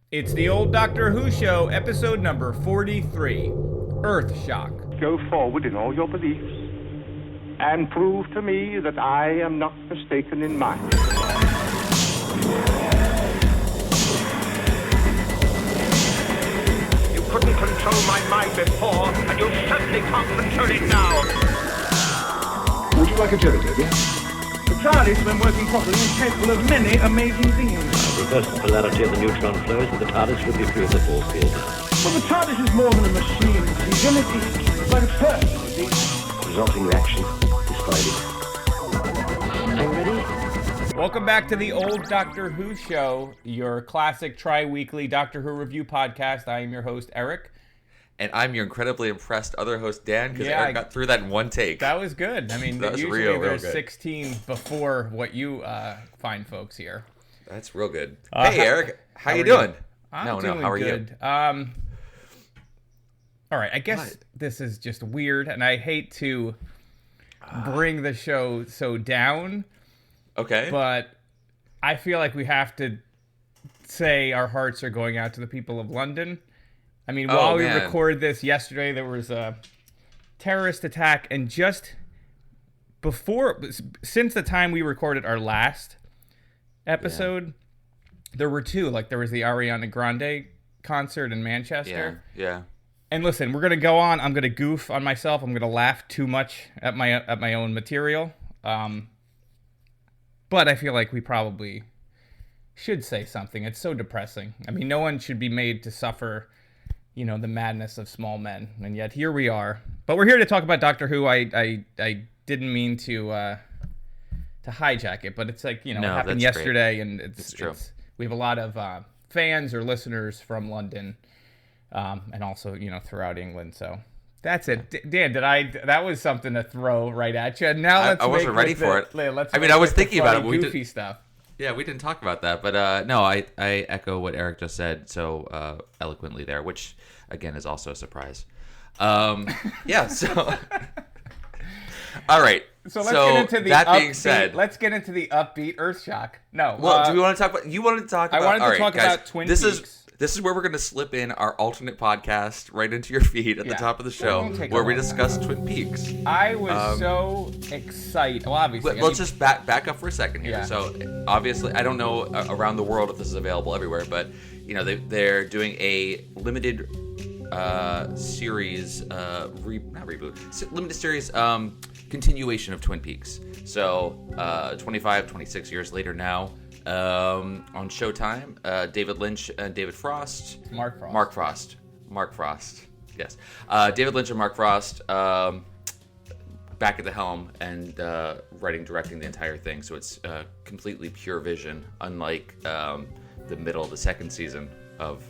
It's the old Doctor Who show, episode number 43, Earthshock. Go forward in all your beliefs and prove to me that I am not mistaken in mine. You couldn't control my mind before, and you certainly can't control it now. Would you like a jelly, Toby? The TARDIS, when working properly, is capable of many amazing things. Because the polarity of the neutron flows, the TARDIS would be free of the force field. Well, the TARDIS is more than a machine. It's like a person, you see. Resulting reaction, decided. Are you ready? Welcome back to the old Doctor Who show, your classic tri-weekly Doctor Who review podcast. I am your host, Eric. And I'm your incredibly impressed other host, Dan, because Yeah, Eric got through that in one take. That was good. I mean, That was usually real there's good. 16 before what you find folks here. That's real good. Hey, Eric, how you are doing? I'm doing how are good. you? All right, I guess What? this is just weird, and I hate to bring the show so down, Okay. but I feel like we have to say our hearts are going out to the people of London. I mean, while we man. record this yesterday, there was a terrorist attack, and just before, since the time we recorded our last episode, there were two. Like, there was the Ariana Grande concert in Manchester. Yeah. And listen, we're gonna go on. I'm gonna goof on myself. I'm gonna laugh too much at my own material. But I feel like we probably should say something. It's so depressing. I mean, no one should be made to suffer, the madness of small men, and yet here we are. But we're here to talk about Doctor Who. I didn't mean to hijack it, but it's like it No, happened that's yesterday, and it's true. we have a lot of fans or listeners from London, and also throughout England. So that's it. Dan, that was something to throw right at you. Now let's. I wasn't make ready with for it. Let's I mean, make I was with the thinking about funny, it, but we goofy did- stuff. Yeah, we didn't talk about that, but no, I echo what Eric just said so eloquently there, which again is also a surprise. Yeah, so all right. So let's get into the that upbeat, being said, let's get into the upbeat Earthshock. No, well, do we want to talk about? You wanted to talk I about? wanted to all right, talk guys, about Twin this Peaks. This is where we're going to slip in our alternate podcast right into your feed at the Yeah. top of the It show, won't take where a we long discuss Twin Peaks. I was so excited. Well, obviously, Let's just back up for a second here. Yeah. So obviously, I don't know around the world if this is available everywhere, but they're doing a limited series, limited series continuation of Twin Peaks. So 25, 26 years later now, on Showtime, David Lynch and David Frost. Mark Frost. Mark Frost. Yes. David Lynch and Mark Frost back at the helm and directing the entire thing. So it's completely pure vision, unlike the middle of the second season of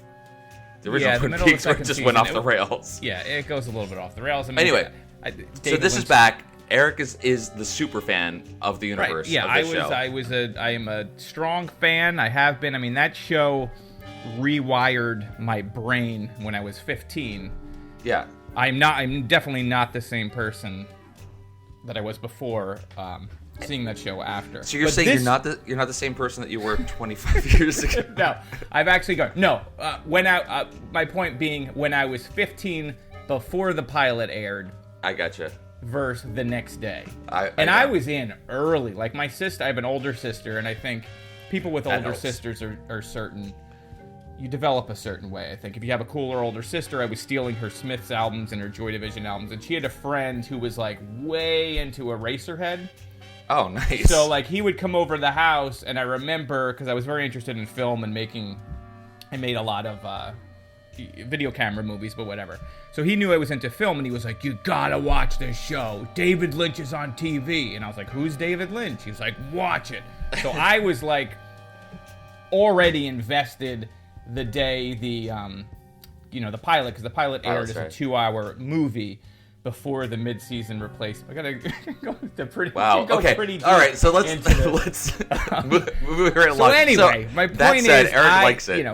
the original the Twin middle of the Peaks, where it second just went season, off the rails. Yeah, it goes a little bit off the rails. I mean, Anyway, so David this is Lynch- back. Eric is the super fan of the universe. Right. Yeah, of the show. I am a strong fan. I have been. I mean, that show rewired my brain when I was 15. Yeah. I'm definitely not the same person that I was before seeing that show after. So you're But saying this- you're not the same person that you were 25 years ago? No, I've actually gone. No, my point being, when I was 15, before the pilot aired, I gotcha. versus the next day. I I know. was in early. Like my sister, I have an older sister, and I think people with That older helps. sisters are certain. You develop a certain way. I think if you have a cooler older sister, I was stealing her Smiths albums and her Joy Division albums, and she had a friend who was like way into Eraserhead. Oh, nice. So like he would come over to the house, and I remember because I was very interested in film and I made a lot of video camera movies, but whatever. So he knew I was into film, and he was like, "You gotta watch this show. David Lynch is on TV." And I was like, "Who's David Lynch?" He was like, "Watch it." So I was like already invested the day the pilot, because the pilot aired as a 2-hour movie before the mid-season replacement. I gotta go to pretty. Wow. Go Okay. pretty deep All right. So let's into this. let's move right So along. anyway, my that point said, is, Eric likes it.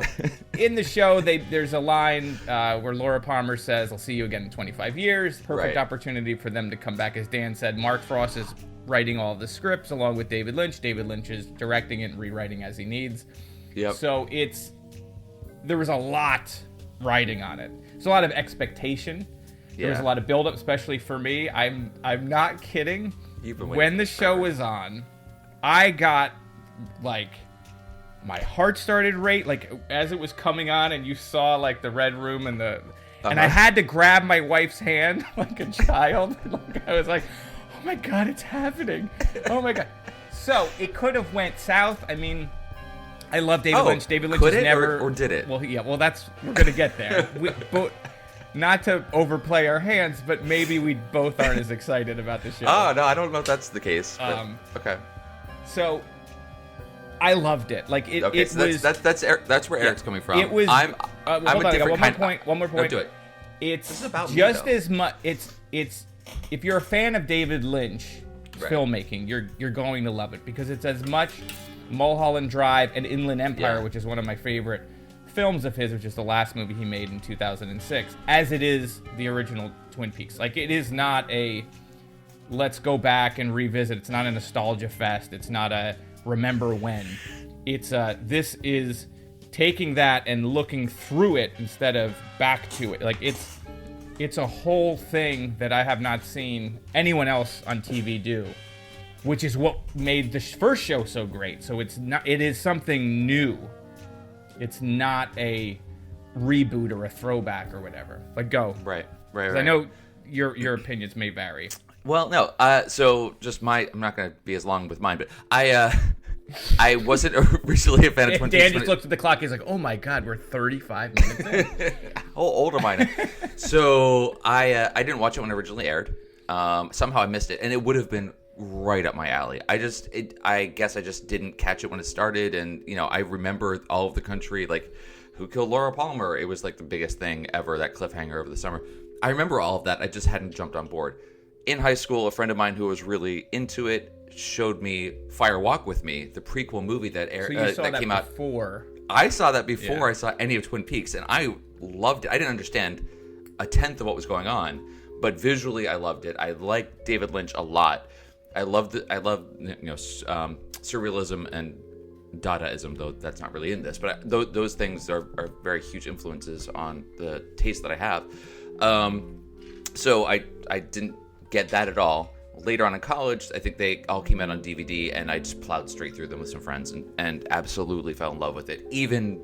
In the show, there's a line where Laura Palmer says, "I'll see you again in 25 years." Perfect Right. opportunity for them to come back. As Dan said, Mark Frost is writing all of the scripts along with David Lynch. David Lynch is directing it and rewriting as he needs. Yep. So it's there was a lot riding on it. There's a lot of expectation. There was a lot of build-up, especially for me. I'm not kidding. When the show was on, I got, like, my heart started rate, like, as it was coming on, and you saw, like, the red room and and I had to grab my wife's hand like a child. Like, I was like, oh my God, it's happening. Oh my God. So it could have went south. I mean, I love David Lynch. David Lynch could has it never... or did it? Well, yeah, well, we're going to get there. Not to overplay our hands, but maybe we both aren't as excited about the show. Oh, no, I don't know if that's the case. But, okay. So, I loved it. Like, it so was... That's where Eric's coming from. It was... I'm a different kind... One more point. No, do it. It's about just me, as much... It's... If you're a fan of David Lynch filmmaking, you're going to love it, because it's as much Mulholland Drive and Inland Empire, which is one of my favorite films of his, which is the last movie he made in 2006, as it is the original Twin Peaks. Like, it is not a let's go back and revisit. It's not a nostalgia fest. It's not a remember when. It's this is taking that and looking through it instead of back to it. Like, it's a whole thing that I have not seen anyone else on TV do, which is what made the first show so great. So it is something new. It's not a reboot or a throwback or whatever. Like, go. Right. I know your opinions may vary. Well, no. So just I'm not going to be as long with mine, but I wasn't originally a fan of Twin Peaks. Dan just looked at the clock. He's like, "Oh my God, we're 35 minutes in." How old am I now? So I didn't watch it when it originally aired. Somehow I missed it, and it would have been right up my alley. I guess I just didn't catch it when it started, and I remember all of the country, like, who killed Laura Palmer. It was like the biggest thing ever, that cliffhanger over the summer. I remember all of that. I just hadn't jumped on board. In high school, a friend of mine who was really into it showed me Fire Walk with Me, the prequel movie that came out before. I saw that before I saw any of Twin Peaks, and I loved it. I didn't understand a tenth of what was going on, but visually I loved it. I liked David Lynch a lot. I love surrealism and Dadaism, though that's not really in this. But those things are very huge influences on the taste that I have. So I didn't get that at all. Later on in college, I think they all came out on DVD, and I just plowed straight through them with some friends and absolutely fell in love with it. Even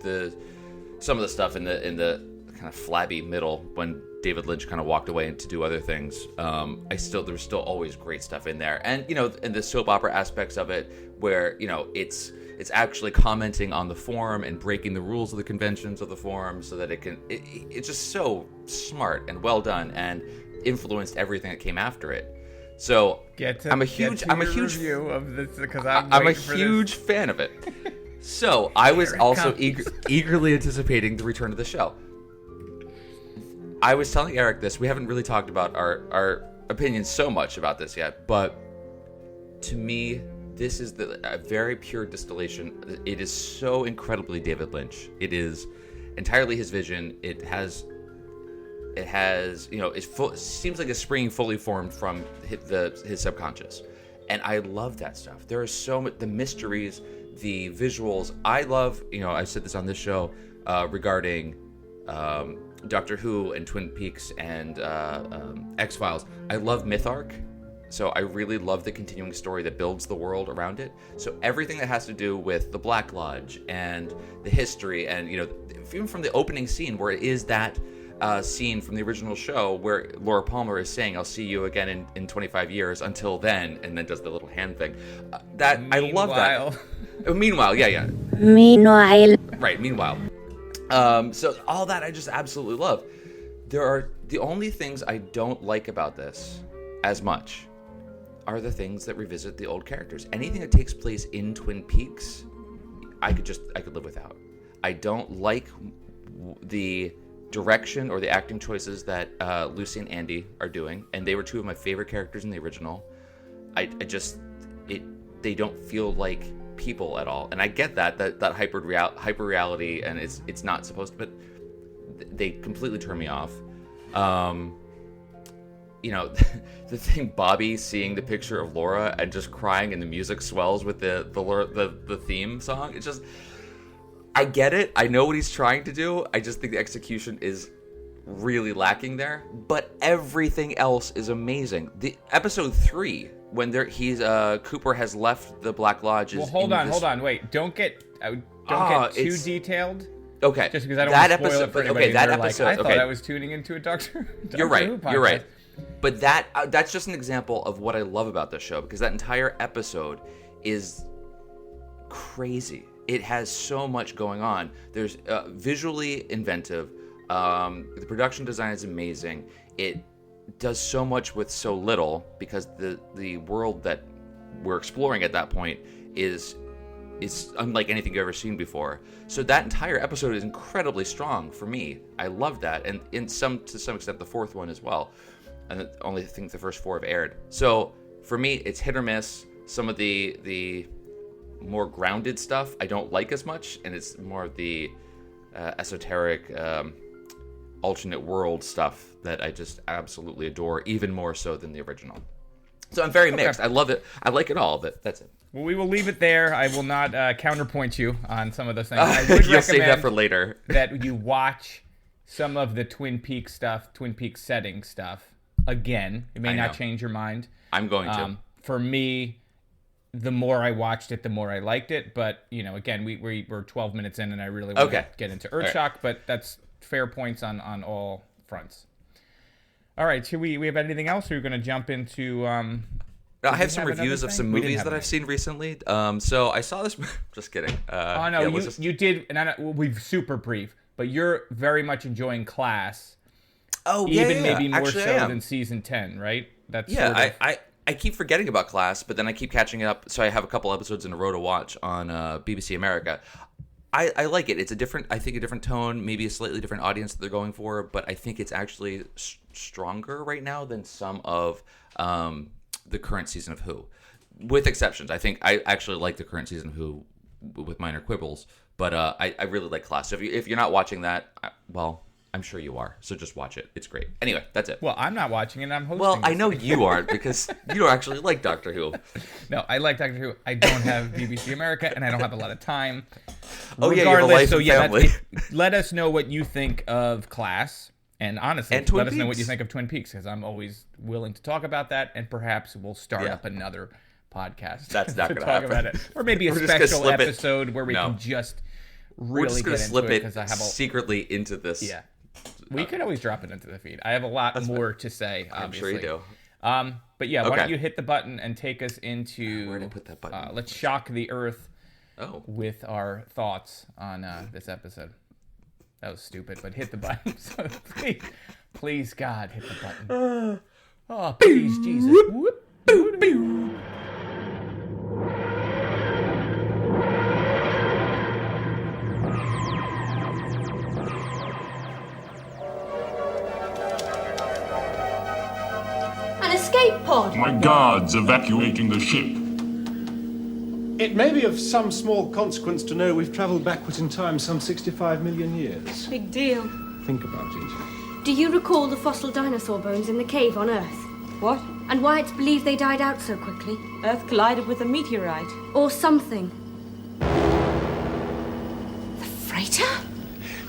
some of the stuff in the kind of flabby middle, when David Lynch kind of walked away to do other things, there was still always great stuff in there. And and the soap opera aspects of it, where it's actually commenting on the form and breaking the rules of the conventions of the form, so that it's just so smart and well done, and influenced everything that came after it. So I'm a huge review of this, because I'm a huge fan of it. So I was also eagerly anticipating the return of the show. I was telling Eric this. We haven't really talked about our opinions so much about this yet, but to me, this is a very pure distillation. It is so incredibly David Lynch. It is entirely his vision. It seems like it's springing fully formed from his subconscious, and I love that stuff. There are so much, the mysteries, the visuals. I love, I said this on this show regarding Doctor Who and Twin Peaks and X-Files. I love myth arc, so I really love the continuing story that builds the world around it. So everything that has to do with the Black Lodge and the history, and even from the opening scene, where it is that scene from the original show where Laura Palmer is saying, "I'll see you again in 25 years. Until then," and then does the little hand thing. I love that. Meanwhile, yeah. Meanwhile. Right, meanwhile. So all that I just absolutely love. There are the only things I don't like about this as much are the things that revisit the old characters. Anything that takes place in Twin Peaks, I could live without. I don't like the direction or the acting choices that Lucy and Andy are doing, and they were two of my favorite characters in the original. They don't feel like people at all, and I get that hyper reality, and it's not supposed to, but they completely turn me off. The thing, Bobby seeing the picture of Laura and just crying, and the music swells with the theme song. It's just, I get it. I know what he's trying to do. I just think the execution is really lacking there. But everything else is amazing. The episode 3, when Cooper has left the Black Lodge. Well, hold on, wait. Don't get too detailed. Okay. Just because I don't want to spoil it for anybody. Okay, that episode. I thought I was tuning into a Doctor You're right. Who podcast. You're right. But that's just an example of what I love about this show, because that entire episode is crazy. It has so much going on. There's visually inventive. The production design is amazing. It does so much with so little, because the world that we're exploring at that point is unlike anything you've ever seen before. So that entire episode is incredibly strong for me. I love that, and to some extent the fourth one as well. And I only think the first 4 have aired. So for me, it's hit or miss. Some of the more grounded stuff I don't like as much, and it's more of the esoteric alternate world stuff that I just absolutely adore, even more so than the original. So I'm very mixed. I love it. I like it all, but that's it. Well, we will leave it there. I will not counterpoint you on some of those things. I would You'll save that for later. That you watch some of the Twin Peaks stuff, Twin Peaks setting stuff again. It may not change your mind. I'm going to. For me, the more I watched it, the more I liked it. But, again, we're 12 minutes in, and I really want to get into Earthshock. Right. But that's fair points on all fronts. All right, should we have anything else? Or are we going to jump into... I have some reviews of some movies that I've seen recently. So I saw this... Just kidding. No, you did... And we've super brief, but you're very much enjoying Class. Oh, yeah, Even maybe more Actually, so than season 10, right? That's I keep forgetting about Class, but then I keep catching up. So I have a couple episodes in a row to watch on BBC America. I like it. It's a different tone, maybe a slightly different audience that they're going for, but I think it's actually stronger right now than some of the current season of Who, with exceptions. I think I actually like the current season of Who with minor quibbles, but I really like Class. So if you're not watching that, well, I'm sure you are. So just watch it. It's great. Anyway, that's it. Well, I'm not watching it. I'm hosting. Well, I know you aren't, because you don't actually like Doctor Who. No, I like Doctor Who. I don't have BBC America, and I don't have a lot of time. Oh, yeah, you have a life and family. Let us know what you think of Class. And honestly, let us know what you think of Twin Peaks, because I'm always willing to talk about that, and perhaps we'll start up another podcast. That's not going to talk happen. about it. Or maybe a special episode where we can just really get into it. Because I have secretly into this. Yeah. We could always drop it into the feed. I have a lot more to say, obviously. I'm sure you do. But yeah, why don't you hit the button and take us into... Where did I put that button? Let's shock the earth with our thoughts on this episode. That was stupid, but hit the button. So please, God, hit the button. Oh, please, Jesus. Whoop, boop, boop. An escape pod. My guards evacuating the ship. It may be of some small consequence to know we've travelled backwards in time some 65 million years. Big deal. Think about it. Do you recall the fossil dinosaur bones in the cave on Earth? What? And why it's believed they died out so quickly? Earth collided with a meteorite. Or something. The freighter?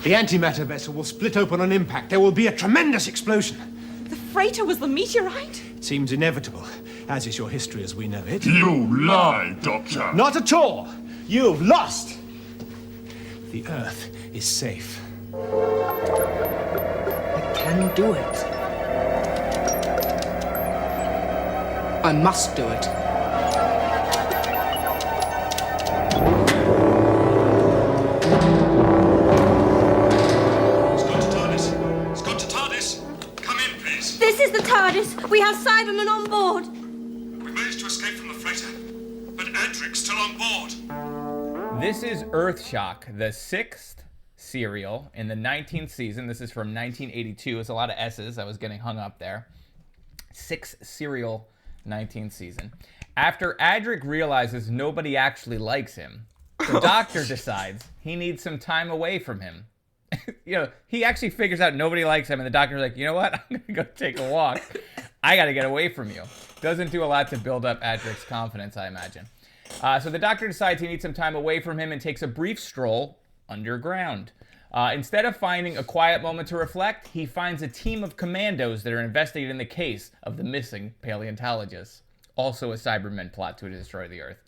The antimatter vessel will split open on impact. There will be a tremendous explosion. The freighter was the meteorite? It seems inevitable, as is your history as we know it. You lie, Doctor. Not at all. You've lost. The Earth is safe. I can do it. I must do it. This is the TARDIS. We have Cybermen on board. We managed to escape from the freighter, but Adric's still on board. This is Earthshock, the 6th serial in the 19th season. This is from 1982. It's a lot of S's. I was getting hung up there. 6th serial, 19th season. After Adric realizes nobody actually likes him, the Doctor decides he needs some time away from him. He actually figures out nobody likes him, and the Doctor's like, you know what? I'm going to go take a walk. I got to get away from you. Doesn't do a lot to build up Adric's confidence, I imagine. So the Doctor decides he needs some time away from him and takes a brief stroll underground. Instead of finding a quiet moment to reflect, he finds a team of commandos that are investigating the case of the missing paleontologists. Also a Cybermen plot to destroy the Earth.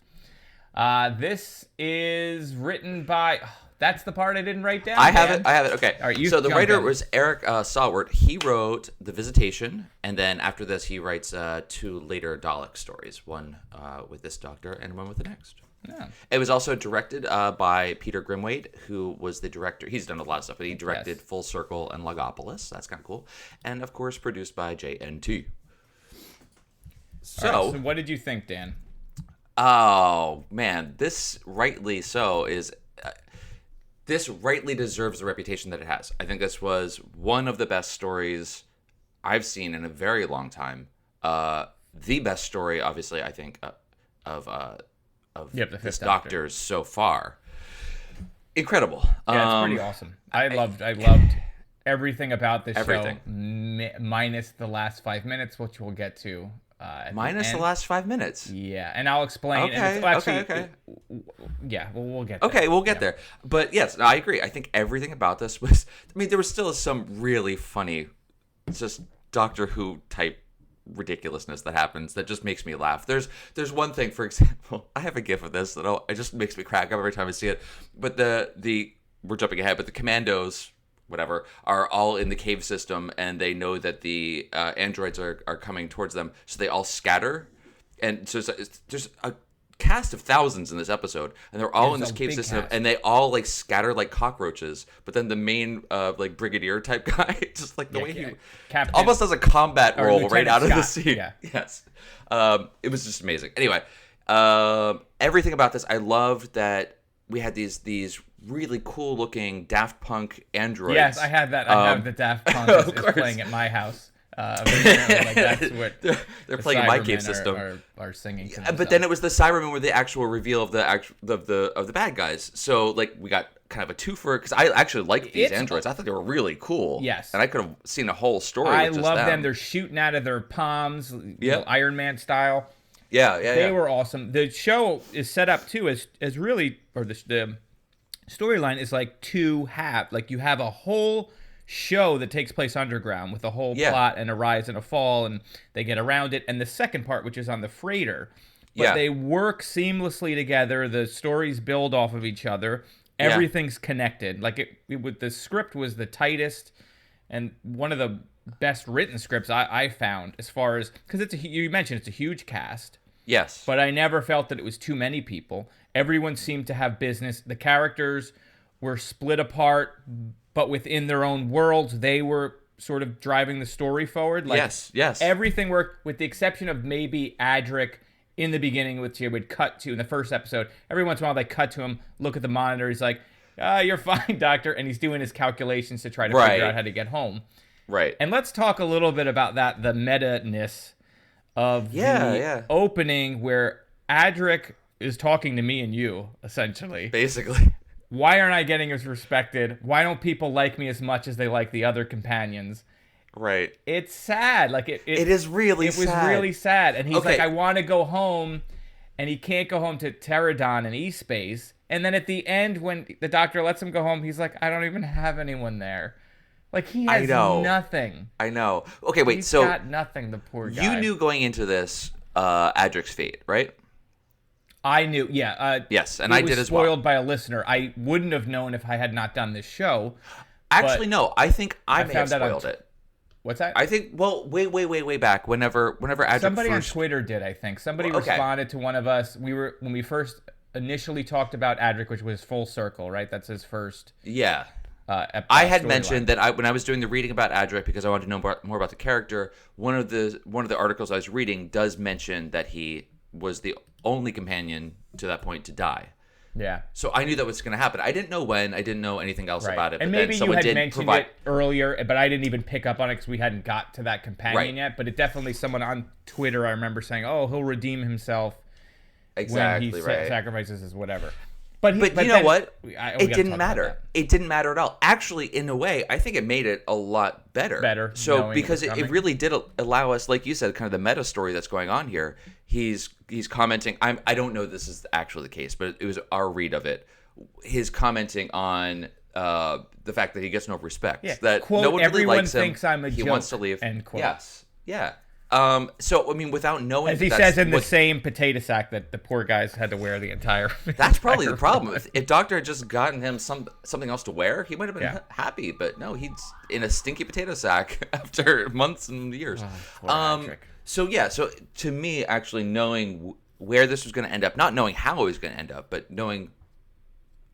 This is written by... that's the part I didn't write down. I have it. Okay. All right, so the writer was Eric Sawert. He wrote The Visitation, and then after this, he writes 2 later Dalek stories, one with this doctor and one with the next. Yeah. It was also directed by Peter Grimwade, who was the director. He's done a lot of stuff, but he directed Full Circle and Logopolis. That's kind of cool. And, of course, produced by JNT. So what did you think, Dan? Oh, man. This rightly so is... this rightly deserves the reputation that it has. I think this was one of the best stories I've seen in a very long time. The best story, obviously, I think, of this Doctor's so far. Incredible. Yeah, it's pretty awesome. I loved everything about this show, minus the last 5 minutes, which we'll get to. Minus the last 5 minutes. Yeah, and I'll explain. Okay. Yeah, we'll get there. Okay, we'll get there. But yes, I agree. I think everything about this was... I mean, there was still some really funny, just Doctor Who type ridiculousness that happens that just makes me laugh. There's one thing, for example, I have a gif of this that it just makes me crack up every time I see it. But we're jumping ahead, but the commandos... whatever, are all in the cave system, and they know that the androids are coming towards them, so they all scatter. And so there's a cast of thousands in this episode, and they're all in this cave system, and they all like scatter like cockroaches. But then the main like brigadier type guy, just like the way he almost does a combat role right out of the scene. Yeah. Yes, it was just amazing. Anyway, everything about this, I loved that we had these really cool looking Daft Punk androids. Yes, I had that. I have the Daft Punk is playing at my house. Like that's what they're playing in my cave system. Are singing. But then it was the Cybermen with the actual reveal of the bad guys. So like we got kind of a twofer because I actually liked these androids. I thought they were really cool. Yes, and I could have seen a whole story. I with just love them. They're shooting out of their palms, Iron Man style. Yeah. They were awesome. The show is set up too as really, or the storyline is like you have a whole show that takes place underground with a whole plot and a rise and a fall, and they get around it. And the second part, which is on the freighter, but they work seamlessly together. The stories build off of each other. Everything's connected. Like the script was the tightest and one of the best written scripts I found, as far as, because you mentioned it's a huge cast. Yes. But I never felt that it was too many people. Everyone seemed to have business. The characters were split apart, but within their own worlds, they were sort of driving the story forward. Like, yes. Everything worked, with the exception of maybe Adric in the beginning, which he would cut to in the first episode. Every once in a while, they cut to him, look at the monitor. He's like, you're fine, doctor. And he's doing his calculations to try to figure out how to get home. Right. And let's talk a little bit about that, the meta-ness of the opening, where Adric is talking to me and you, essentially. Basically. Why aren't I getting as respected? Why don't people like me as much as they like the other companions? Right. It's sad. Like it is really sad. It was really sad. And he's like, I want to go home, and he can't go home to Pterodon and E-Space. And then at the end, when the doctor lets him go home, he's like, I don't even have anyone there. Like, he has nothing. I know. Okay, wait, He's got nothing, the poor guy. You knew going into this Adric's fate, right? I knew, yeah. Yes, and I did as well. Spoiled by a listener. I wouldn't have known if I had not done this show. Actually, no. I think I may have spoiled it. What's that? I think, well, way back, whenever Adric somebody on Twitter did, I think. Somebody responded to one of us. When we first initially talked about Adric, which was Full Circle, right? That's his first. Yeah. I had mentioned that when I was doing the reading about Adric, because I wanted to know more about the character, one of the articles I was reading does mention that he was the only companion to that point to die. Yeah. So I knew that was going to happen. I didn't know when. I didn't know anything else about it. And maybe you had mentioned it earlier, but I didn't even pick up on it because we hadn't got to that companion yet. But it definitely, someone on Twitter, I remember saying, "Oh, he'll redeem himself when he sacrifices his whatever." But you know what? It didn't matter. It didn't matter at all. Actually, in a way, I think it made it a lot better. So because it really did allow us, like you said, kind of the meta story that's going on here. He's commenting. I don't know if this is actually the case, but it was our read of it. his commenting on the fact that he gets no respect. Yeah. That Quote, no one really everyone likes him. thinks I'm a he joke. wants to leave. End quote. Yes. Yeah. So I mean, without knowing, as he says in the same potato sack that the poor guys had to wear the entire. That's probably the problem. If Doctor had just gotten him something else to wear, he might have been happy. But no, he's in a stinky potato sack after months and years. So to me, actually knowing where this was going to end up, not knowing how it was going to end up, but knowing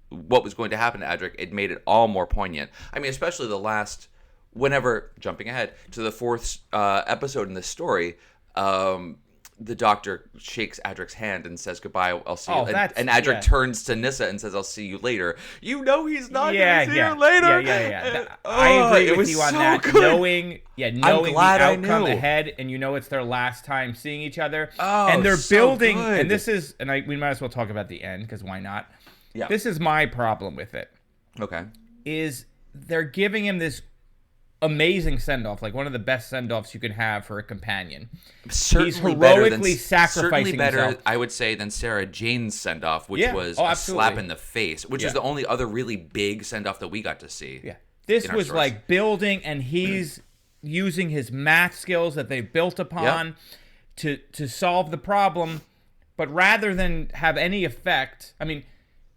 what was going to happen to Adric, it made it all more poignant. I mean, especially the last. Whenever, jumping ahead to the fourth episode in this story, the Doctor shakes Adric's hand and says goodbye. I'll see you. And Adric turns to Nyssa and says, "I'll see you later." You know he's not going to see her later. Yeah. I agree with you on that. Good. Knowing the outcome ahead, and you know it's their last time seeing each other. And they're building. Good. And this is, we might as well talk about the end because why not? Yeah. This is my problem with it. Okay. Is they're giving him this amazing send-off, like one of the best send-offs you can have for a companion. Certainly he's heroically sacrificing better, himself. I would say, than Sarah Jane's send-off, which was a slap in the face, which is the only other really big send-off that we got to see. Yeah, this was like building, and he's using his math skills that they built upon to solve the problem. But rather than have any effect, I mean,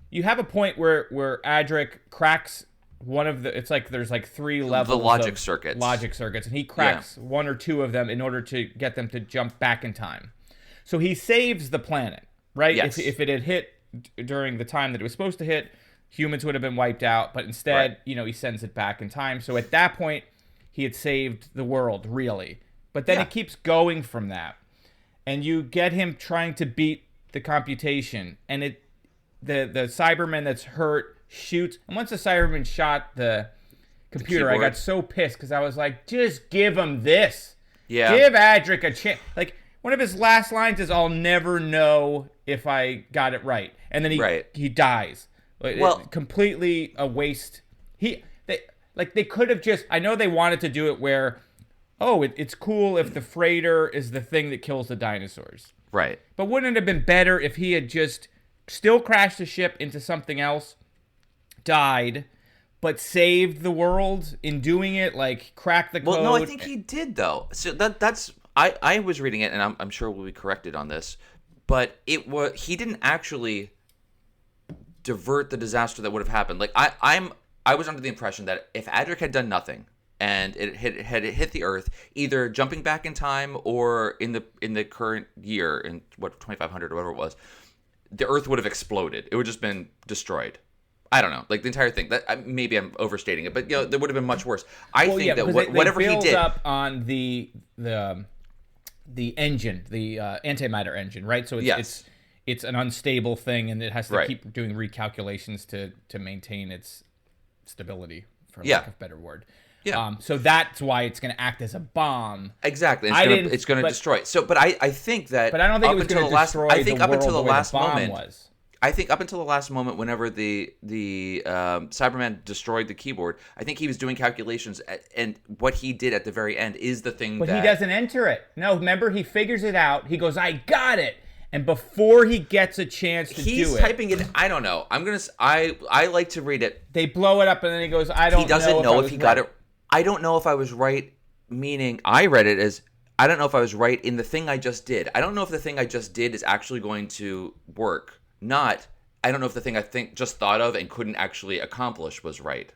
you have a point where Adric cracks one of the, it's like there's like three levels the logic of circuits, and he cracks one or two of them in order to get them to jump back in time. So he saves the planet, right? Yes. If it had hit during the time that it was supposed to hit, humans would have been wiped out. But instead, he sends it back in time. So at that point, he had saved the world, really. But then it keeps going from that, and you get him trying to beat the computation, and the Cyberman that's hurt shoots, and once the Cyberman shot the computer, I got so pissed because I was like, just give him this. Yeah. Give Adric a chance. Like, one of his last lines is, "I'll never know if I got it right," and then he dies. Well, completely a waste. They could have just. I know they wanted to do it where, it's cool if the freighter is the thing that kills the dinosaurs. Right. But wouldn't it have been better if he had just still crashed the ship into something else, died, but saved the world in doing it, like cracked the code? Well, no, I think he did though. So that's I was reading it, and I'm sure we'll be corrected on this, but he didn't actually divert the disaster that would have happened. Like I was under the impression that if Adric had done nothing and it had hit the Earth, either jumping back in time or in the current year, in 2500 or whatever it was, the Earth would have exploded. It would have just been destroyed. I don't know, like the entire thing. That maybe I'm overstating it, but there would have been much worse. I think that whatever he did up on the engine, the antimatter engine, right? So it's an unstable thing, and it has to keep doing recalculations to maintain its stability, for lack of a better word. Yeah. So that's why it's going to act as a bomb. Exactly. It's going to destroy. So, but I think that. But I don't think it was going to destroy the world the way the bomb was. I think up until the last moment, whenever the Cyberman destroyed the keyboard, I think he was doing calculations, and what he did at the very end is the thing. But he doesn't enter it. No, remember, he figures it out. He goes, "I got it," and before he gets a chance to do it, he's typing it. I don't know. I like to read it. They blow it up, and then he goes, "I don't." He doesn't know if he got it. I don't know if I was right. Meaning, I read it as, I don't know if I was right in the thing I just did. I don't know if the thing I just did is actually going to work. I don't know if the thing I just thought of and couldn't actually accomplish was right.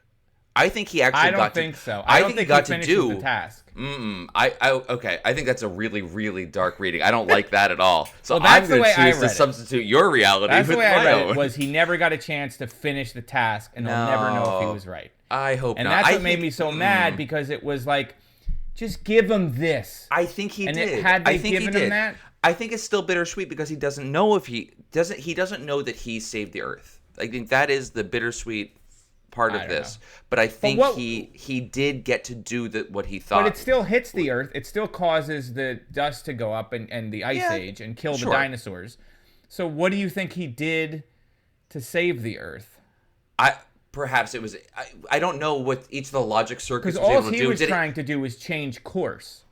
I think he actually got to... I don't think so. I don't think he got to do the task. Okay. I think that's a really, really dark reading. I don't like that at all. So that's I'm going to choose to substitute your reality with my own. That's the way I read it, was he never got a chance to finish the task, and he'll never know if he was right. I hope and not. And that's what made me so mad, because it was like, just give him this. I think he did. And had they given him that... I think it's still bittersweet because he doesn't know if he doesn't know that he saved the Earth. I think that is the bittersweet part of this. But I think he did get to do what he thought. But it still hits the Earth. It still causes the dust to go up and the ice age and kill the dinosaurs. So what do you think he did to save the Earth? Perhaps it was. I don't know what each of the logic circuits was able to do. Because all he was trying to do was change course.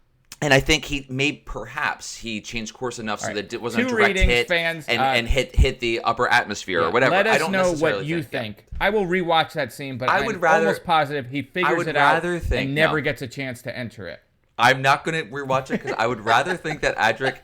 And I think perhaps he changed course enough so that it wasn't a Two direct ratings, hit fans, and hit the upper atmosphere or whatever. Let us I don't know necessarily what you think. think. I will rewatch that scene, but I'm almost positive he figures it out and never gets a chance to enter it. I'm not going to rewatch it because I would rather think that Adric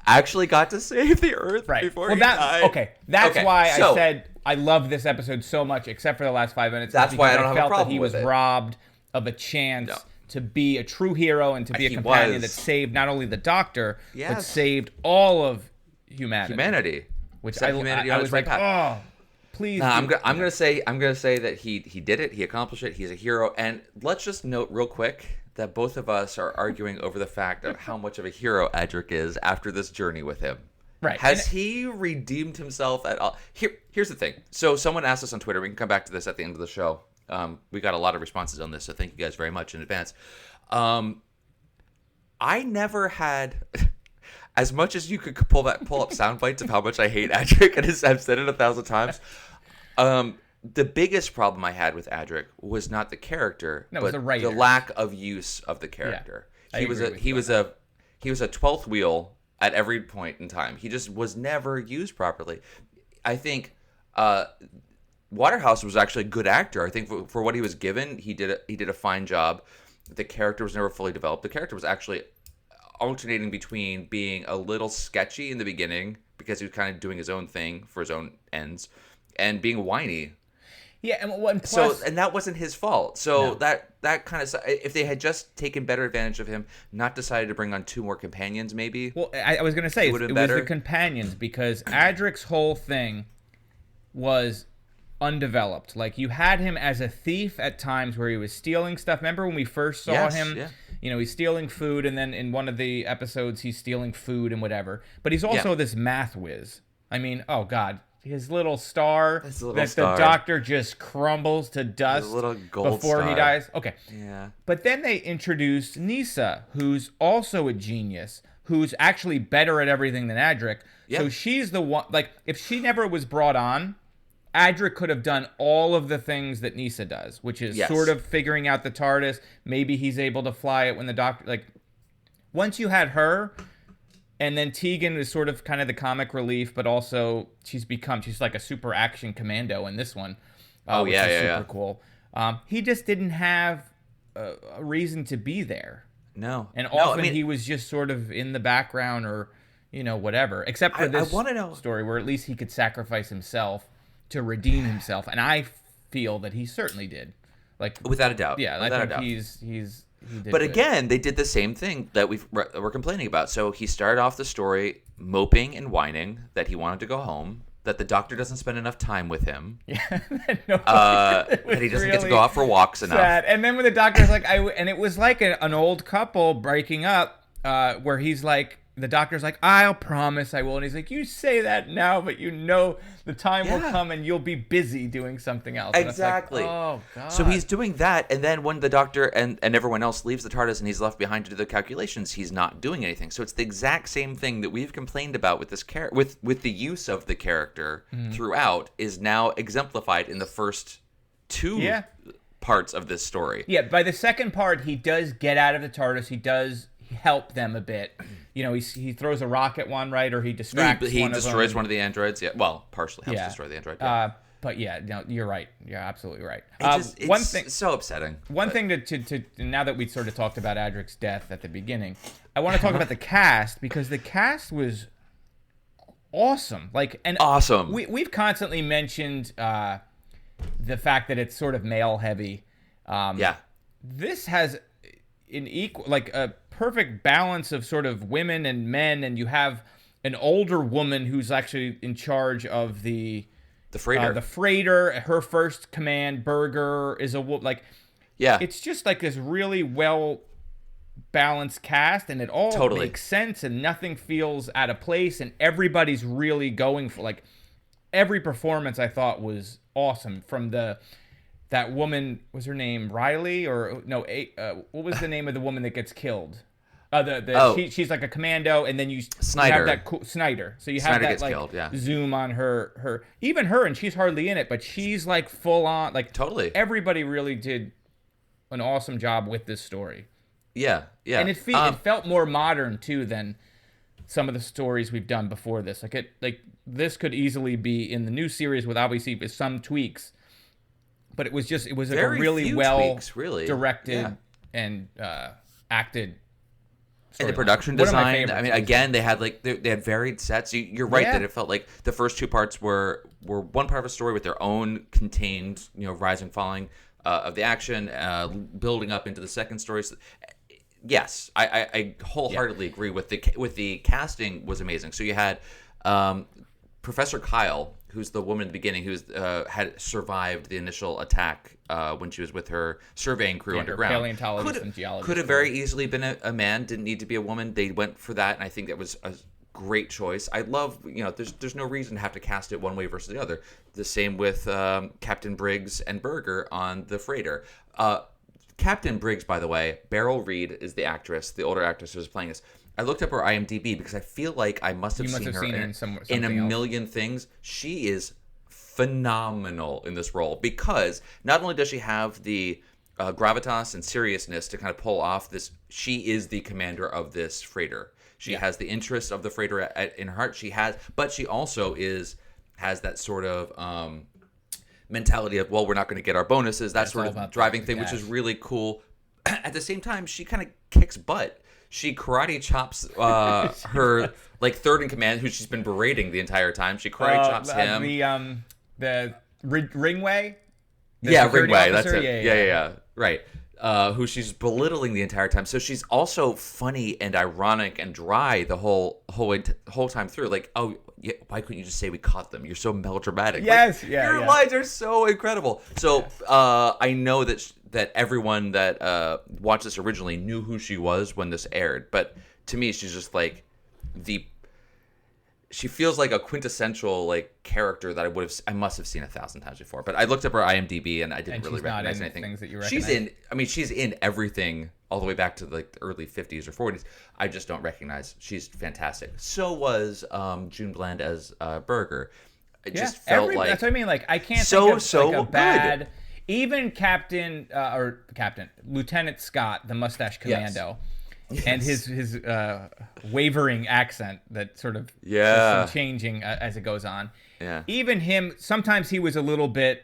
actually got to save the Earth before he died. Okay, that's why I said I love this episode so much, except for the last 5 minutes. That's why I don't have a felt problem that he with was it. robbed of a chance to be a true hero and to be a companion that saved not only the Doctor, but saved all of humanity. Which I was like, oh, please. I'm gonna say that he did it. He accomplished it. He's a hero. And let's just note real quick that both of us are arguing over the fact of how much of a hero Adric is after this journey with him. Right. Has he redeemed himself at all? Here's the thing. So someone asked us on Twitter. We can come back to this at the end of the show. We got a lot of responses on this, so thank you guys very much in advance. I never had, as much as you could pull up sound bites of how much I hate Adric, and I've said it 1,000 times. The biggest problem I had with Adric was not the character, but the lack of use of the character. Yeah, he was a 12th wheel at every point in time. He just was never used properly. I think Waterhouse was actually a good actor. I think for what he was given, he did a fine job. The character was never fully developed. The character was actually alternating between being a little sketchy in the beginning because he was kind of doing his own thing for his own ends, and being whiny. Yeah, and plus, and that wasn't his fault. So that kind of, if they had just taken better advantage of him, not decided to bring on 2 more companions, maybe. Well, I was gonna say it was the companions, because Adric's whole thing was undeveloped. Like, you had him as a thief at times where he was stealing stuff. Remember when we first saw him? Yeah. You know, he's stealing food, and then in one of the episodes, he's stealing food and whatever. But he's also this math whiz. I mean, oh God. His little star the Doctor just crumbles to dust before he dies. Okay. Yeah. But then they introduced Nyssa, who's also a genius, who's actually better at everything than Adric. Yeah. So she's the one, like, if she never was brought on, Adric could have done all of the things that Nyssa does, which is sort of figuring out the TARDIS. Maybe he's able to fly it when the Doctor, like, once you had her. And then Tegan is sort of kind of the comic relief, but also she's like a super action commando in this one. Which is super cool. He just didn't have a reason to be there. No. And often he was just sort of in the background or, whatever. Except for this story where at least he could sacrifice himself to redeem himself. And I feel that he certainly did. Like, without a doubt. Yeah, I think he's But again, they did the same thing that we're complaining about. So he started off the story moping and whining that he wanted to go home, that the Doctor doesn't spend enough time with him, that he doesn't get to go out for walks enough. And then when the Doctor's like, and it was like an old couple breaking up, where he's like, the Doctor's like, I'll promise I will. And he's like, you say that now, but the time will come and you'll be busy doing something else. Exactly. Like, oh, God. So he's doing that. And then when the Doctor and everyone else leaves the TARDIS and he's left behind to do the calculations, he's not doing anything. So it's the exact same thing that we've complained about with this with the use of the character throughout is now exemplified in the first 2 parts of this story. Yeah, by the second part, he does get out of the TARDIS. He does help them a bit. He throws a rock at one, right? Or he distracts he one destroys of them. one of the androids. Yeah, well, partially helps destroy the android. Yeah. But yeah, no, you're right. You're absolutely right. It's so upsetting. One thing to now that we sort of talked about Adric's death at the beginning, I want to talk about the cast, because the cast was awesome. Awesome. We've constantly mentioned the fact that it's sort of male heavy. This has a perfect balance of sort of women and men, and you have an older woman who's actually in charge of the freighter. The freighter, her first command, Berger, is it's just like this really well balanced cast, and it all makes sense, and nothing feels out of place, and everybody's really going for, like, every performance I thought was awesome. From that woman, was her name Riley or no? What was the name of the woman that gets killed? She's like a commando, and then you have that Snyder. So you have that killed, zoom on her, even her, and she's hardly in it, but she's like full on, like totally. Everybody really did an awesome job with this story. Yeah, yeah. And it felt more modern too than some of the stories we've done before this. Like this could easily be in the new series with obviously some tweaks, but it was like Very a really few well tweaks, really. directed and acted. And the production design. I mean, again, they had they had varied sets. You're right that it felt like the first two parts were one part of a story with their own contained, rise and falling of the action, building up into the second story. So, yes, I wholeheartedly agree with the casting was amazing. So you had Professor Kyle, who's the woman in the beginning who had survived the initial attack when she was with her surveying crew underground. Paleontologist and geologist. Could have very easily been a man. Didn't need to be a woman. They went for that, and I think that was a great choice. I love, there's no reason to have to cast it one way versus the other. The same with Captain Briggs and Berger on the freighter. Captain Briggs, by the way, Beryl Reid is the actress, the older actress who was playing this. I looked up her IMDb because I feel like I must have seen her in a million things. She is phenomenal in this role because not only does she have the gravitas and seriousness to kind of pull off this, she is the commander of this freighter. She has the interest of the freighter in her heart. But she also has that sort of mentality of, well, we're not going to get our bonuses. That sort of driving thing, which is really cool. At the same time, she kind of kicks butt. She karate chops her third in command, who she's been berating the entire time. She karate chops him. The Ringway. Ringway. Officer? That's it. Yeah. Right. Who she's belittling the entire time. So she's also funny and ironic and dry the whole time through. Like, oh, yeah, why couldn't you just say we caught them? You're so melodramatic. Yes, your lines are so incredible. So I know that everyone that watched this originally knew who she was when this aired, but to me, she's just like she feels like a quintessential character that I must have seen 1,000 times before. But I looked up her IMDb and I didn't really recognize anything. Things that you recognize. She's in everything all the way back to the early 50s or 40s. I just don't recognize. She's fantastic. So was June Bland as Berger. It just felt that's what I mean. I can't think of a bad. Good. Even Lieutenant Scott, the mustache commando. Yes. And his wavering accent that sort of changing as it goes on. Yeah. Even him, sometimes he was a little bit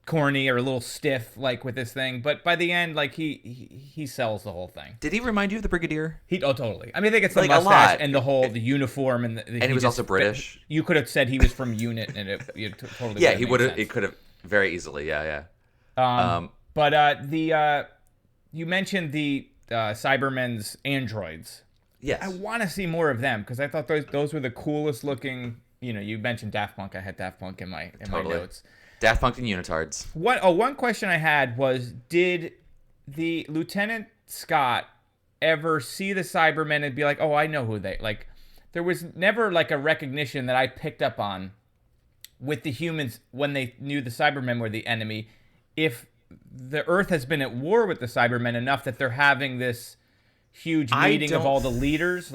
corny or a little stiff, with this thing, but by the end, he sells the whole thing. Did he remind you of the Brigadier? Totally. I mean, I think it's the mustache and the uniform and he was also British. You could have said he was from UNIT, and it totally. Yeah, he would have. It could have very easily. Yeah. But you mentioned the Cybermen's androids. Yes. I want to see more of them because I thought those were the coolest looking. You mentioned Daft Punk. I had Daft Punk in my notes. Daft Punk and unitards. One question I had was, did the Lieutenant Scott ever see the Cybermen and be like, oh, I know who they like? There was never a recognition that I picked up on with the humans when they knew the Cybermen were the enemy. If the Earth has been at war with the Cybermen enough that they're having this huge meeting of all the leaders,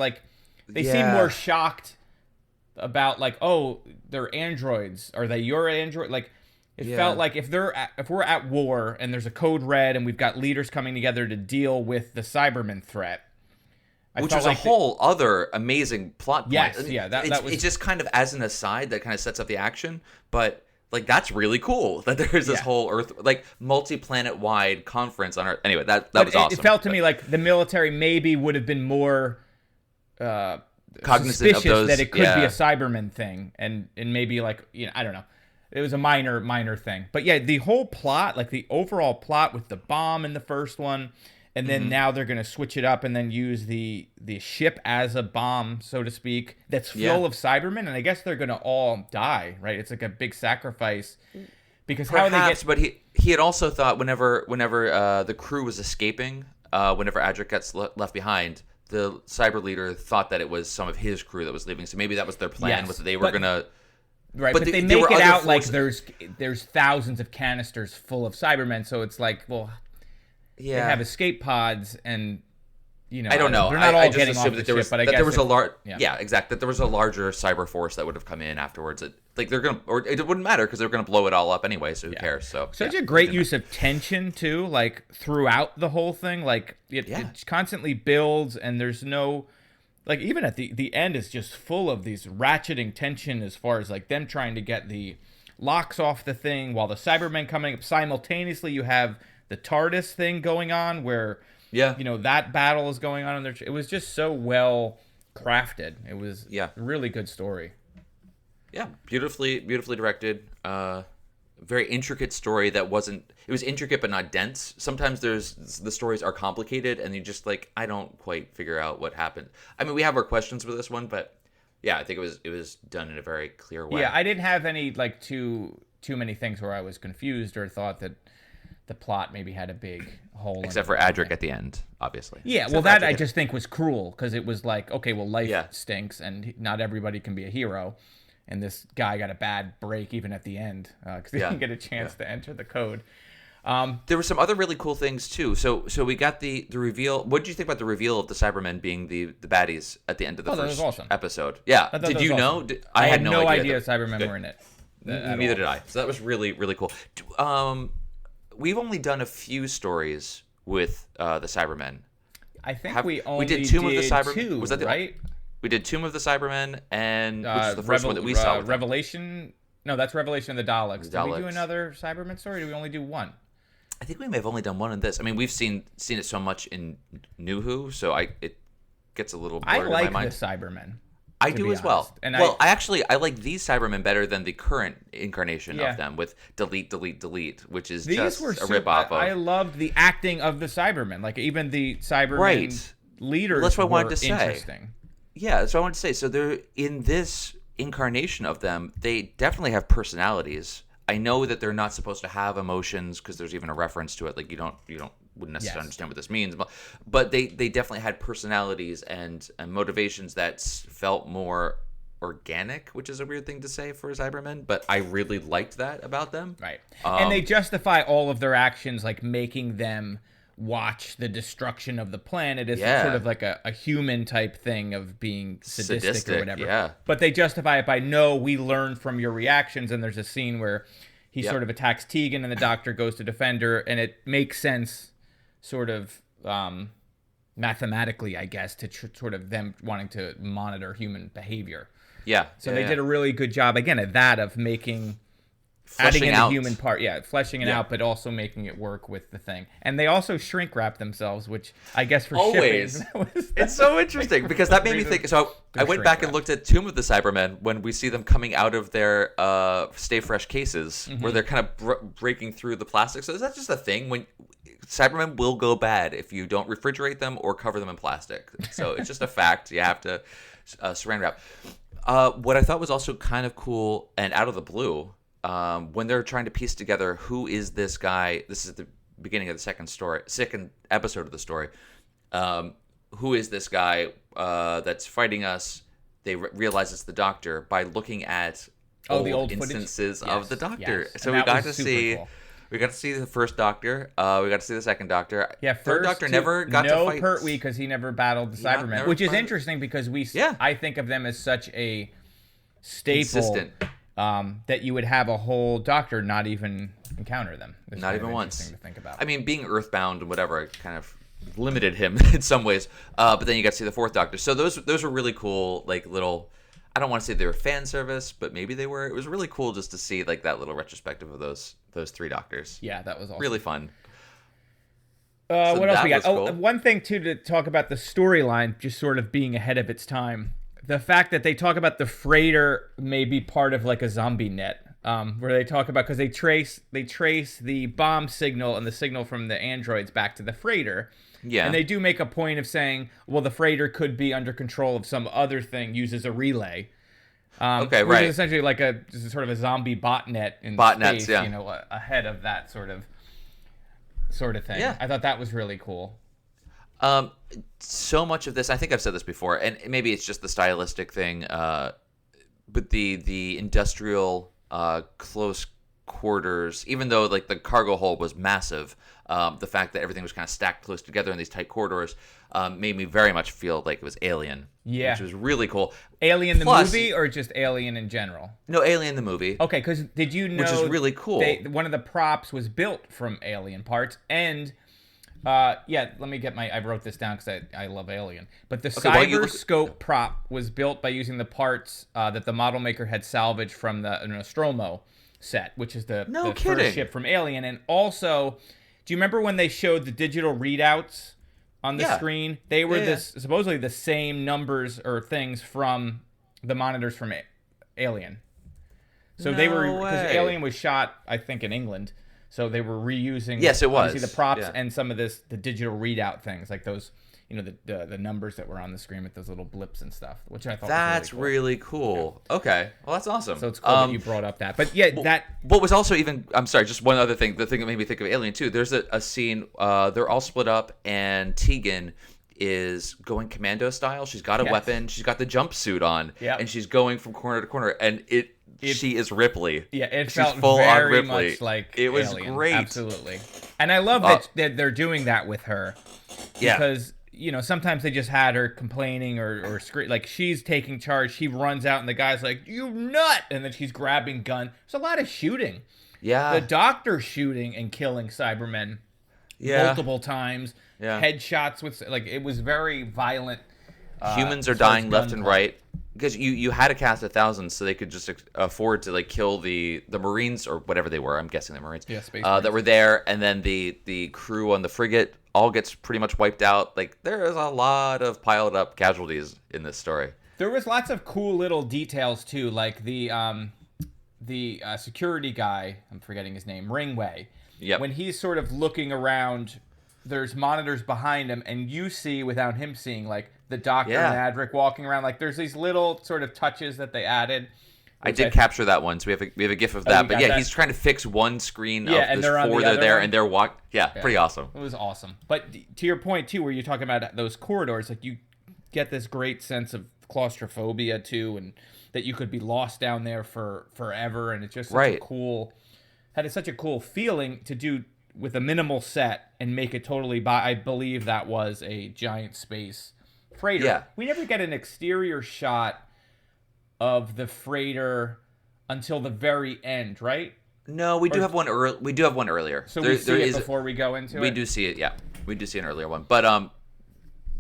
they seem more shocked about oh, they're androids. Are they your android? It felt like if we're at war and there's a code red and we've got leaders coming together to deal with the Cybermen threat, which was a whole other amazing plot point. Yes, that was. It's just kind of as an aside that kind of sets up the action, but. That's really cool that there's this whole Earth, multi-planet wide conference on Earth. Anyway, that was awesome. It felt to me like the military maybe would have been more cognizant suspicious of those, that it could be a Cyberman thing, and maybe I don't know. It was a minor thing, but the whole plot, the overall plot with the bomb in the first one, and then now they're gonna switch it up and then use the ship as a bomb, so to speak, that's full of Cybermen, and I guess they're gonna all die, right? It's like a big sacrifice because perhaps, how they get. But he had also thought whenever the crew was escaping, whenever Adric gets left behind, the cyber leader thought that it was some of his crew that was leaving. So maybe that was their plan, was that they were gonna. Right, but they make it out like there's thousands of canisters full of Cybermen, so it's they have escape pods, and you know, I don't know. They're not all I just getting off assumed the that there was ship, but I that guess there was a large. yeah. Yeah, exactly. That there was a larger cyber force that would have come in afterwards. Like they're gonna, or it wouldn't matter because they're gonna blow it all up anyway. So who cares? So such a great use of tension too, like throughout the whole thing. Like it constantly builds, and there's no, like even at the end is just full of these ratcheting tension as far as like them trying to get the locks off the thing while the Cybermen coming up simultaneously. You have the TARDIS thing going on where you know that battle is going on, and it was just so well crafted. It was a really good story. Yeah, beautifully directed. Very intricate story that wasn't. It was intricate but not dense. Sometimes the stories are complicated and you just like I don't quite figure out what happened. I mean, we have our questions with this one, but yeah, I think it was done in a very clear way. Yeah, I didn't have any like too many things where I was confused or thought that the plot maybe had a big hole. Except for Adric at the end, obviously. Yeah, Except well, that I just think was cruel because it was like, okay, well, life stinks and not everybody can be a hero. And this guy got a bad break even at the end because he didn't get a chance to enter the code. There were some other really cool things too. So we got the reveal. What did you think about the reveal of the Cybermen being the baddies at the end of the first episode? Yeah. Did you know? I had no idea Cybermen were in it. Neither did I. So that was really, really cool. We've only done a few stories with the Cybermen. I think we did Tomb of the Cybermen. Was that right? We did Tomb of the Cybermen, and which is the first one that we saw. Revelation. No, that's Revelation of the Daleks. Did we do another Cyberman story? Or did we only do one? I think we may have only done one in this. I mean, we've seen it so much in New Who, so it gets a little blurred in my mind. I like the Cybermen. I do as well. And I like these Cybermen better than the current incarnation of them with delete, which is just a ripoff of. I loved the acting of the Cybermen, like even the Cybermen leaders. Well, that's what I wanted to say. Interesting. Yeah, that's what I wanted to say. So they're in this incarnation of them. They definitely have personalities. I know that they're not supposed to have emotions because there's even a reference to it. Like you wouldn't necessarily understand what this means, but they definitely had personalities and motivations that felt more organic, which is a weird thing to say for Cybermen, but I really liked that about them. Right, and they justify all of their actions, like making them watch the destruction of the planet as sort of like a human type thing of being sadistic or whatever. Yeah. But they justify it by, no, we learned from your reactions, and there's a scene where he sort of attacks Tegan and the doctor goes to defend her, and it makes sense sort of mathematically, I guess, to sort of them wanting to monitor human behavior. Yeah. So they did a really good job, again, at that of adding in the human part, fleshing it out, but also making it work with the thing. And they also shrink wrap themselves, which I guess for always. It's so interesting because that made me think. So I went back and looked at Tomb of the Cybermen when we see them coming out of their Stay Fresh cases, where they're kind of breaking through the plastic. So is that just a thing when Cybermen will go bad if you don't refrigerate them or cover them in plastic? So it's just a fact. You have to saran wrap. What I thought was also kind of cool and out of the blue. When they're trying to piece together who is this guy, this is the beginning of the second episode of the story. Who is this guy that's fighting us? They realize it's the Doctor by looking at the old instances of the Doctor. Yes. So we got to see. Cool. We got to see the first Doctor. We got to see the second Doctor. Yeah, third Doctor never got to fight. No Pertwee because he never battled the Cybermen, which is interesting because I think of them as such a staple. Consistent. That you would have a whole Doctor not even encounter them. It's not even once. To think about. I mean, being Earthbound and whatever kind of limited him in some ways. But then you got to see the fourth Doctor. So those were really cool, like little. I don't want to say they were fan service, but maybe they were. It was really cool just to see like that little retrospective of those three Doctors. Yeah, that was awesome. Really fun. What else we got? Cool. One thing too to talk about the storyline, just sort of being ahead of its time. The fact that they talk about the freighter may be part of like a zombie net, where they talk about because they trace the bomb signal and the signal from the androids back to the freighter. Yeah, and they do make a point of saying, well, the freighter could be under control of some other thing, uses a relay. Okay, which is essentially like a sort of a zombie botnet in space, yeah. Ahead of that sort of thing. Yeah, I thought that was really cool. So much of this, I think I've said this before, and maybe it's just the stylistic thing, but the industrial close quarters, even though like the cargo hold was massive, the fact that everything was kind of stacked close together in these tight corridors made me very much feel like it was Alien. Yeah. Which was really cool. Alien the Plus- movie or just Alien in general? No, Alien the movie. Okay, because did you know... Which is really cool. One of the props was built from Alien parts, and... let me get I wrote this down because I love Alien. But the Cyberscope prop was built by using the parts that the model maker had salvaged from the Nostromo set, which is the first ship from Alien. And also, do you remember when they showed the digital readouts on the screen? They were supposedly the same numbers or things from the monitors from Alien. So they were, because Alien was shot, I think, in England. So they were reusing, yes, it was, the props and some of the digital readout things, like those, the numbers that were on the screen with those little blips and stuff, which I thought that's was really cool. Okay, well that's awesome. So it's cool that you brought up that. But what was also even, I'm sorry, just one other thing. The thing that made me think of Alien too. There's a scene. They're all split up, and Tegan is going commando style. She's got a weapon. She's got the jumpsuit on, and she's going from corner to corner, and she is Ripley. Yeah, She's felt full very on Ripley. much like it was Alien. great. Absolutely. And I love that they're doing that with her. Yeah. Because, sometimes they just had her complaining or like she's taking charge. She runs out and the guy's like, "You nut!" And then she's grabbing gun. There's a lot of shooting. Yeah. The doctor shooting and killing Cybermen multiple times. Yeah. Headshots with, it was very violent. Humans are dying left and right. Because you had a cast of thousands, so they could just afford to kill the Marines or whatever they were. I'm guessing the Marines. Yeah, Space that were there, and then the crew on the frigate all gets pretty much wiped out. There is a lot of piled up casualties in this story. There was lots of cool little details too, like the security guy. I'm forgetting his name. Ringway. Yep. When he's sort of looking around, there's monitors behind him, and you see without him seeing the doctor and Adric walking around. There's these little sort of touches that they added. I did capture that one, so we have a gif of that. But he's trying to fix one screen of and they're there, and they're pretty awesome. It was awesome. But to your point too, where you're talking about those corridors, you get this great sense of claustrophobia too, and that you could be lost down there for forever, and it's just such such a cool feeling to do with a minimal set and make it totally I believe that was a giant space freighter. Yeah. We never get an exterior shot of the freighter until the very end, right? No, we do have one early. We do have one earlier. So we see it before we go into it? We do see it, yeah. We do see an earlier one. But,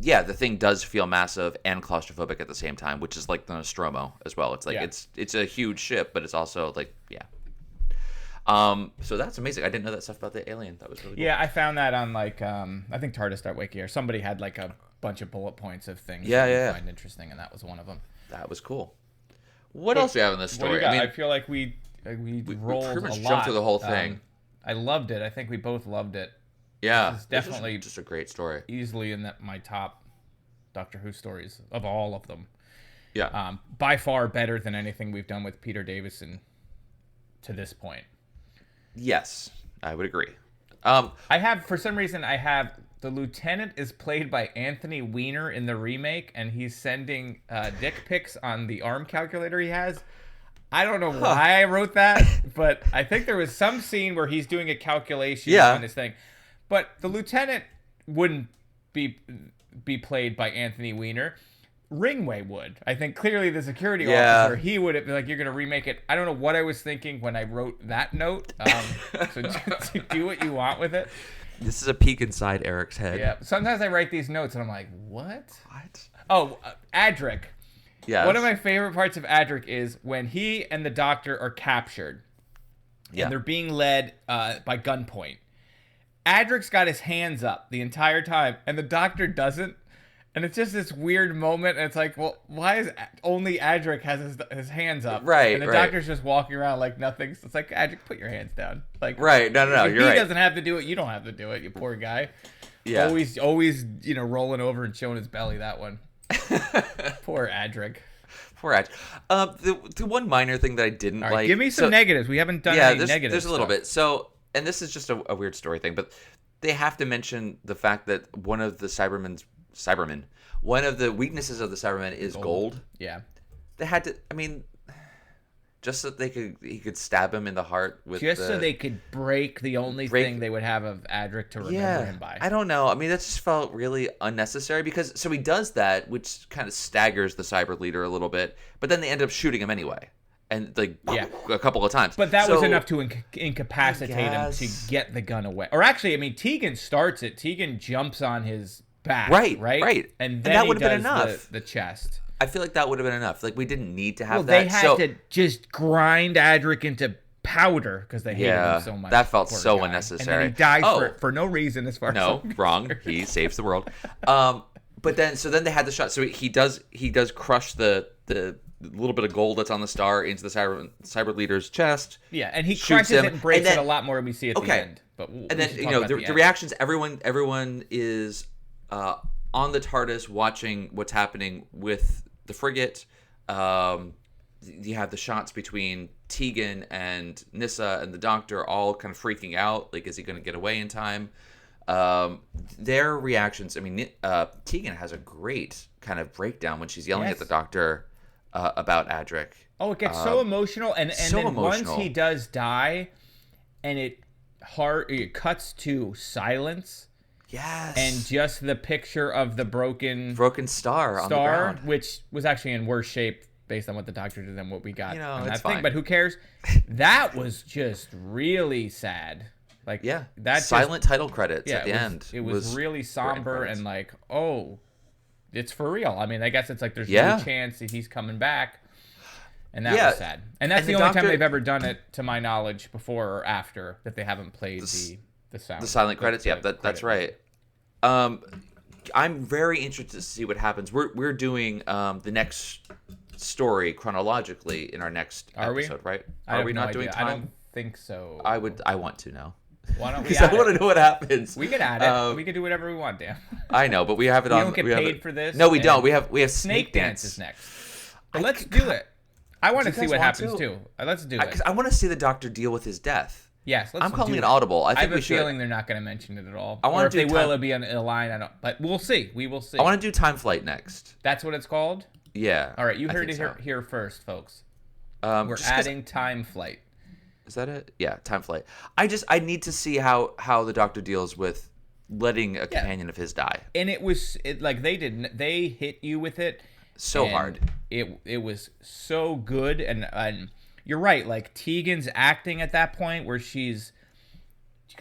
the thing does feel massive and claustrophobic at the same time, which is like the Nostromo as well. It's it's a huge ship, but it's also so that's amazing. I didn't know that stuff about the Alien. That was really cool. Yeah, I found that on I think TARDIS.wiki or somebody had a bunch of bullet points of things I find interesting, and that was one of them. That was cool. What else do we have in this story? I feel like we rolled pretty much a jumped through the whole thing. I loved it. I think we both loved it. Yeah, this is definitely just a great story. Easily in my top Doctor Who stories of all of them. Yeah, by far better than anything we've done with Peter Davison to this point. Yes, I would agree. For some reason, the lieutenant is played by Anthony Weiner in the remake, and he's sending dick pics on the arm calculator he has. I don't know why I wrote that, but I think there was some scene where he's doing a calculation on his thing. But the lieutenant wouldn't be played by Anthony Weiner. Ringway would. I think clearly the security officer, he would have been you're going to remake it. I don't know what I was thinking when I wrote that note. So just do what you want with it. This is a peek inside Eric's head. Yeah. Sometimes I write these notes and I'm like, what? Oh, Adric. Yeah. One of my favorite parts of Adric is when he and the doctor are captured. Yeah. And they're being led by gunpoint. Adric's got his hands up the entire time, and the doctor doesn't. And it's just this weird moment. And it's well, why is only Adric has his hands up? Right. And the doctor's just walking around like nothing. So it's Adric, put your hands down. Right. No. You're right. He doesn't have to do it. You don't have to do it. You poor guy. Yeah. Always, rolling over and showing his belly. That one. Poor Adric. Poor Adric. The one minor thing that I didn't like. Give me some negatives. We haven't done any negatives. There's a little bit. So, and this is just a weird story thing, but they have to mention the fact that one of the Cybermen, one of the weaknesses of the Cybermen is gold. Yeah. They had to, I mean, just so that he could stab him in the heart with so they could break the only thing they would have of Adric to remember him by. I don't know. I mean, that just felt really unnecessary because so he does that, which kind of staggers the cyber leader a little bit, but then they end up shooting him anyway. And a couple of times. But that was enough to incapacitate him to get the gun away. Or actually, I mean, Tegan starts it. Tegan jumps on his back. Right. And then that would he have been does enough. The chest. I feel like that would have been enough. Like, we didn't need to have that. They had to just grind Adric into powder because they hated him so much. That felt so unnecessary. And then he died for no reason as far as No, wrong. He saves the world. But then they had the shot. So he does crush the little bit of gold that's on the star into the cyber leader's chest. Yeah, and he crushes it and breaks it a lot more than we see at the end. But the reactions. Everyone is on the TARDIS watching what's happening with the frigate. You have the shots between Tegan and Nyssa and the Doctor all kind of freaking out. Like, is he going to get away in time? Their reactions. I mean, Tegan has a great kind of breakdown when she's yelling at the Doctor about Adric. Oh, it gets so emotional, and then once he does die, and it cuts to silence. Yes. And just the picture of the broken star on the ground, which was actually in worse shape based on what the Doctor did than what we got. It's fine. But who cares? That was just really sad. Like, that silent title credits at the end. It was really somber and like, oh, it's for real. I mean, I guess it's like there's no chance that he's coming back. And that was sad. And that's the only time they've ever done it, to my knowledge, before or after, that they haven't played the sound. The silent credits, that's right. I'm very interested to see what happens. We're doing the next story chronologically in our next episode, right? Are we not doing time? I don't think so. I want to know. Why don't we? Because I want to know what happens. We can add it. We can do whatever we want, Dan. I know, but we have it on. We don't get paid for this. No, we don't. We have Snake Dance is next. But let's do it. I want to see what happens too. Let's do it. Because I want to see the Doctor deal with his death. Yes, I'm calling it audible. I think have we should. a feeling they're not going to mention it at all. I want to do. If they will, it'll be in a line. I don't. But we'll see. We will see. I want to do Time Flight next. That's what it's called. Yeah. All right, you heard it here first, folks. We're adding Time Flight. Is that it? Yeah, Time Flight. I need to see how the Doctor deals with letting a companion of his die. And they hit you with it so hard. It was so good, and you're right. Like, Tegan's acting at that point where because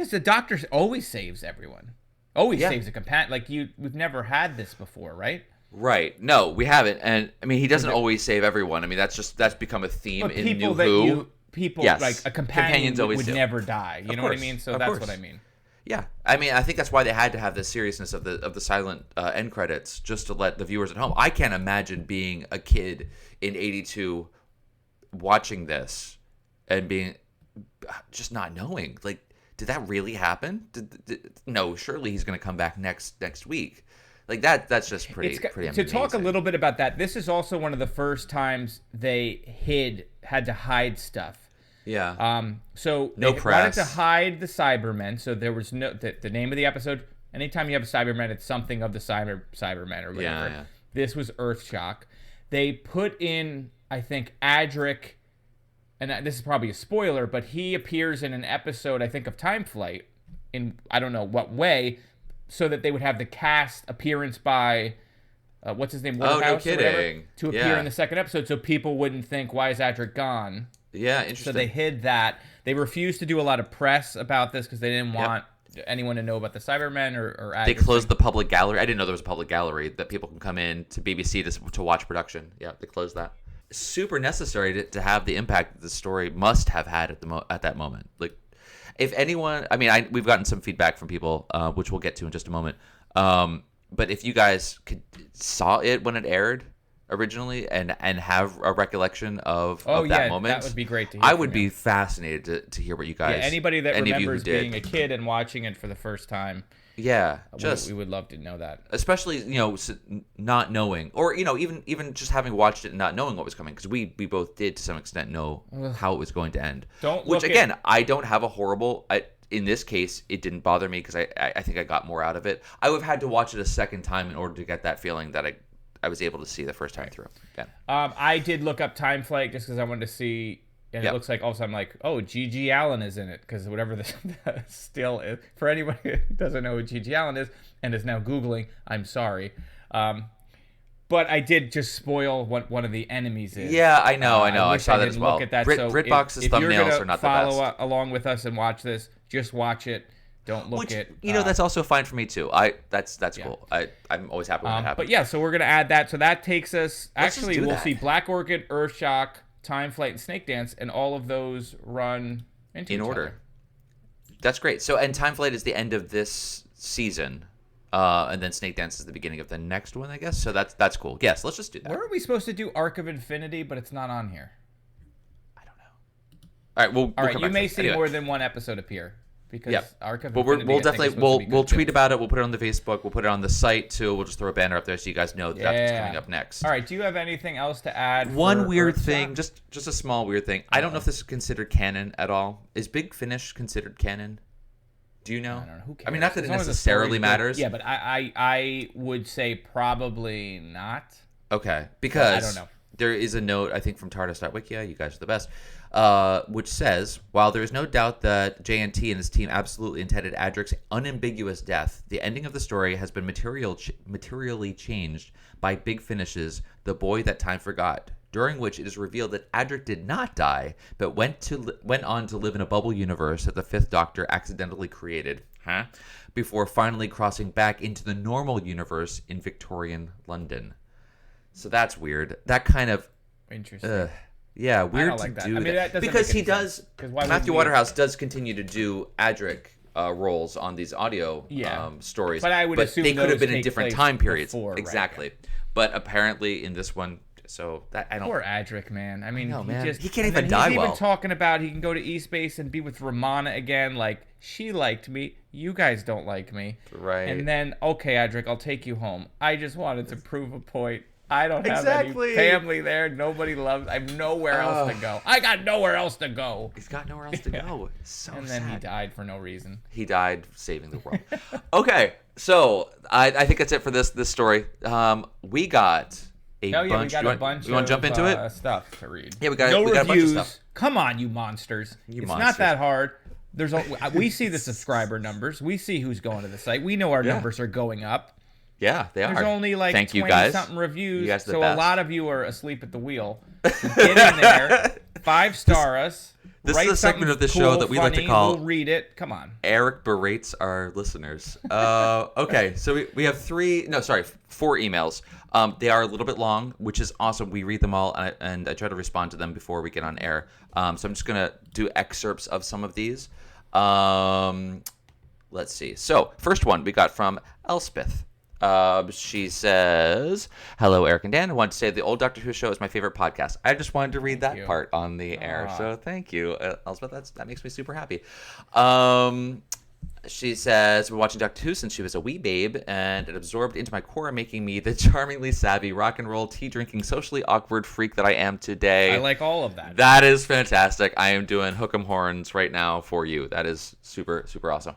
the Doctor always saves everyone, always saves a companion. Like, we've never had this before, right? Right. No, we haven't. And I mean, he doesn't always save everyone. I mean, that's become a theme in New Who. Like a companion would never die. You know what I mean? So that's what I mean. Yeah, I mean, I think that's why they had to have the seriousness of the silent end credits, just to let the viewers at home. I can't imagine being a kid in '82 watching this and being just not knowing, like, did that really happen? No, surely he's going to come back next week. Like, that's just pretty amazing. To talk a little bit about that, this is also one of the first times they had to hide stuff. Yeah. So no they press. wanted to hide the Cybermen, so there was the name of the episode. Anytime you have a Cyberman, it's something of the Cybermen or whatever. Yeah. This was Earthshock. They put in, I think, Adric, and this is probably a spoiler, but he appears in an episode, I think, of Time Flight in I don't know what way, so that they would have the cast appearance by what's his name? Woodhouse, no kidding. To appear in the second episode, so people wouldn't think, why is Adric gone? Yeah, interesting. So they hid that. They refused to do a lot of press about this because they didn't want anyone to know about the Cybermen or Adric. They closed the public gallery. I didn't know there was a public gallery that people can come in to BBC to watch production. Yeah, they closed that. Super necessary to have the impact that the story must have had at that moment. Like, if anyone, I mean, we've gotten some feedback from people, which we'll get to in just a moment. But if you guys saw it when it aired originally and have a recollection of that moment, that would be great to hear. I would be fascinated to hear what you guys. Yeah, anybody that remembers being a kid and watching it for the first time. Yeah, we would love to know that. Especially, not knowing, or even just having watched it and not knowing what was coming, because we both did to some extent know how it was going to end. I don't have a horrible. In this case, it didn't bother me because I think I got more out of it. I would have had to watch it a second time in order to get that feeling that I was able to see the first time through. Yeah. I did look up Time Flight just because I wanted to see And Yep. it looks like all of a sudden, like, oh, G.G. Allen is in it, because whatever the still is. For anybody who doesn't know who G.G. Allen is and is now Googling, I'm sorry. But I did just spoil what one of the enemies is. Yeah, I know. I wish saw that didn't as well. Look at that. BritBox's if you're thumbnails gonna are not the best. follow along with us and watch this, just watch it. Don't look at. That's also fine for me too. That's cool. I'm always happy when it happens. But yeah, so we're gonna add that. So that takes us. Let's just Actually, do we'll that. see Black Orchid, Earthshock, Time Flight, and Snake Dance, and all of those run into in each order. other. That's great. So, and Time Flight is the end of this season, and then Snake Dance is the beginning of the next one, I guess. So that's cool. Yes, let's just do that. Where are we supposed to do Arc of Infinity, but it's not on here? I don't know. All right, we'll All right, come you back may to it. see Anyway. more than one episode appear. Because Yep. Arc of But Infinity, we'll I think, is definitely supposed to be we'll good, tweet too. about it. We'll put it on the Facebook. We'll put it on the site too. We'll just throw a banner up there so you guys know that's coming up next. All right. Do you have anything else to add? One for weird Earthshock? thing, just a small weird thing. I don't know if this is considered canon at all. Is Big Finish considered canon? Do you know? I don't know. Who cares? I mean, not that As it long as the necessarily story's good. matters. Yeah, but I would say probably not. Okay, because I don't know. There is a note, I think, from TARDIS.Wikia, you guys are the best, which says, while there is no doubt that JNT and his team absolutely intended Adric's unambiguous death, the ending of the story has been materially changed by Big Finish's The Boy That Time Forgot, during which it is revealed that Adric did not die, but went on to live in a bubble universe that the Fifth Doctor accidentally created, before finally crossing back into the normal universe in Victorian London. So that's weird. That kind of interesting. Yeah, weird like to that. do I mean, that doesn't because make he any does. sense. 'Cause why would Matthew we- Waterhouse does continue to do Adric roles on these audio stories, But I would assume they could have those been in take different place time periods. before, right, Exactly. But apparently in this one, so that I don't. Poor Adric, man. I mean, know, he man. just He can't and even then die he's well. even talking about he can go to East Base and be with Romana again. Like, she liked me. You guys don't like me. Right. And then, okay, Adric, I'll take you home. I just wanted to prove a point. I don't have Exactly. any family there. Nobody loves. I have nowhere else to go. I got nowhere else to go. He's got nowhere else to go. So And then sad. he died for no reason. He died saving the world. Okay, so I think that's it for this story. We got a Oh yeah, bunch. we got a bunch. You want to jump into it? Stuff to read. Yeah, we got no a bunch of reviews. stuff. Come on, you monsters! It's not monsters. that hard. We see the subscriber numbers. We see who's going to the site. We know our numbers are going up. Yeah, they are. There's only like Thank you 20 guys. something reviews, You guys are the so best. a lot of you are asleep at the wheel. Get in there, 5-star us. This write is a segment something of the cool, show that we like to funny, call We'll read it. Come on. Eric berates our listeners. Okay, so we have 4 emails. They are a little bit long, which is awesome. We read them all, and I try to respond to them before we get on air. So I'm just going to do excerpts of some of these. Let's see. So, first one we got from Elspeth. She says, "Hello, Eric and Dan. I want to say the old Doctor Who show is my favorite podcast." I just wanted to read that part on the air, so thank you, Elspeth. That makes me super happy. She says, "I've been watching Doctor Who since she was a wee babe, and it absorbed into my core, making me the charmingly savvy, rock and roll, tea-drinking, socially awkward freak that I am today." I like all of that. That is fantastic. I am doing hook 'em horns right now for you. That is super, super awesome.